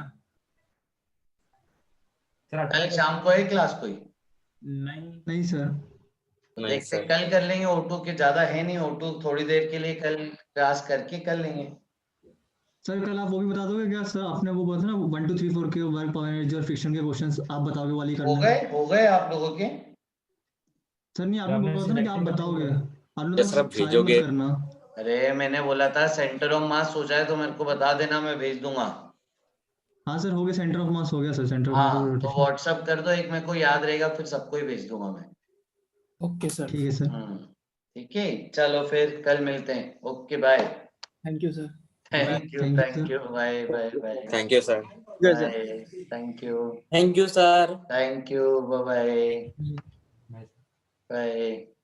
Speaker 11: सर
Speaker 1: कल शाम को है क्लास कोई?
Speaker 5: नहीं
Speaker 8: नहीं सर।
Speaker 9: नहीं
Speaker 1: देखते
Speaker 9: सर।
Speaker 1: कल कर लेंगे, ऑटो के ज्यादा है नहीं, ऑटो थोड़ी देर के लिए कल क्लास करके कर लेंगे।
Speaker 8: सर कल आप वो भी बता दोगे क्या सर, आपने वो बोला था ना 1 2 3 4 के वर्क पावर एनर्जी और फ्रिक्शन के क्वेश्चंस आप बताओगे वाली
Speaker 1: हो
Speaker 8: करना है।
Speaker 1: गए आप लोगों के?
Speaker 8: सर नहीं, आपने
Speaker 11: आपने
Speaker 8: बोला था ना कि आप
Speaker 11: selecting
Speaker 8: बताओगे, आपने
Speaker 9: Yes,
Speaker 8: तो
Speaker 9: सर, आप
Speaker 8: सारे
Speaker 9: भेजोगे।
Speaker 8: मत करना।
Speaker 1: अरे मैंने बोला था सेंटर ऑफ मास हो जाए तो मेरे को बता देना, मैं भेज दूंगा।
Speaker 8: हाँ सर, हो गया, सेंटर ऑफ मास हो गया सर, सेंटर ऑफ
Speaker 1: हाँ तो
Speaker 8: रोटेशन।
Speaker 1: व्हाट्सअप कर दो एक, मेरे को याद रहेगा, फिर सबको ही भेज दूंगा मैं।
Speaker 6: Okay sir.
Speaker 8: ठीक है सर।
Speaker 1: ठीक है, चलो फिर कल मिलते हैं। Okay bye.
Speaker 6: Thank you sir.
Speaker 1: Thank you,
Speaker 8: Thank you,
Speaker 1: thank
Speaker 8: sir.
Speaker 1: You, bye bye bye
Speaker 9: thank you sir.
Speaker 1: Bye, thank you,
Speaker 12: thank you sir.
Speaker 1: Thank you, bye bye
Speaker 11: Nice.
Speaker 1: Bye.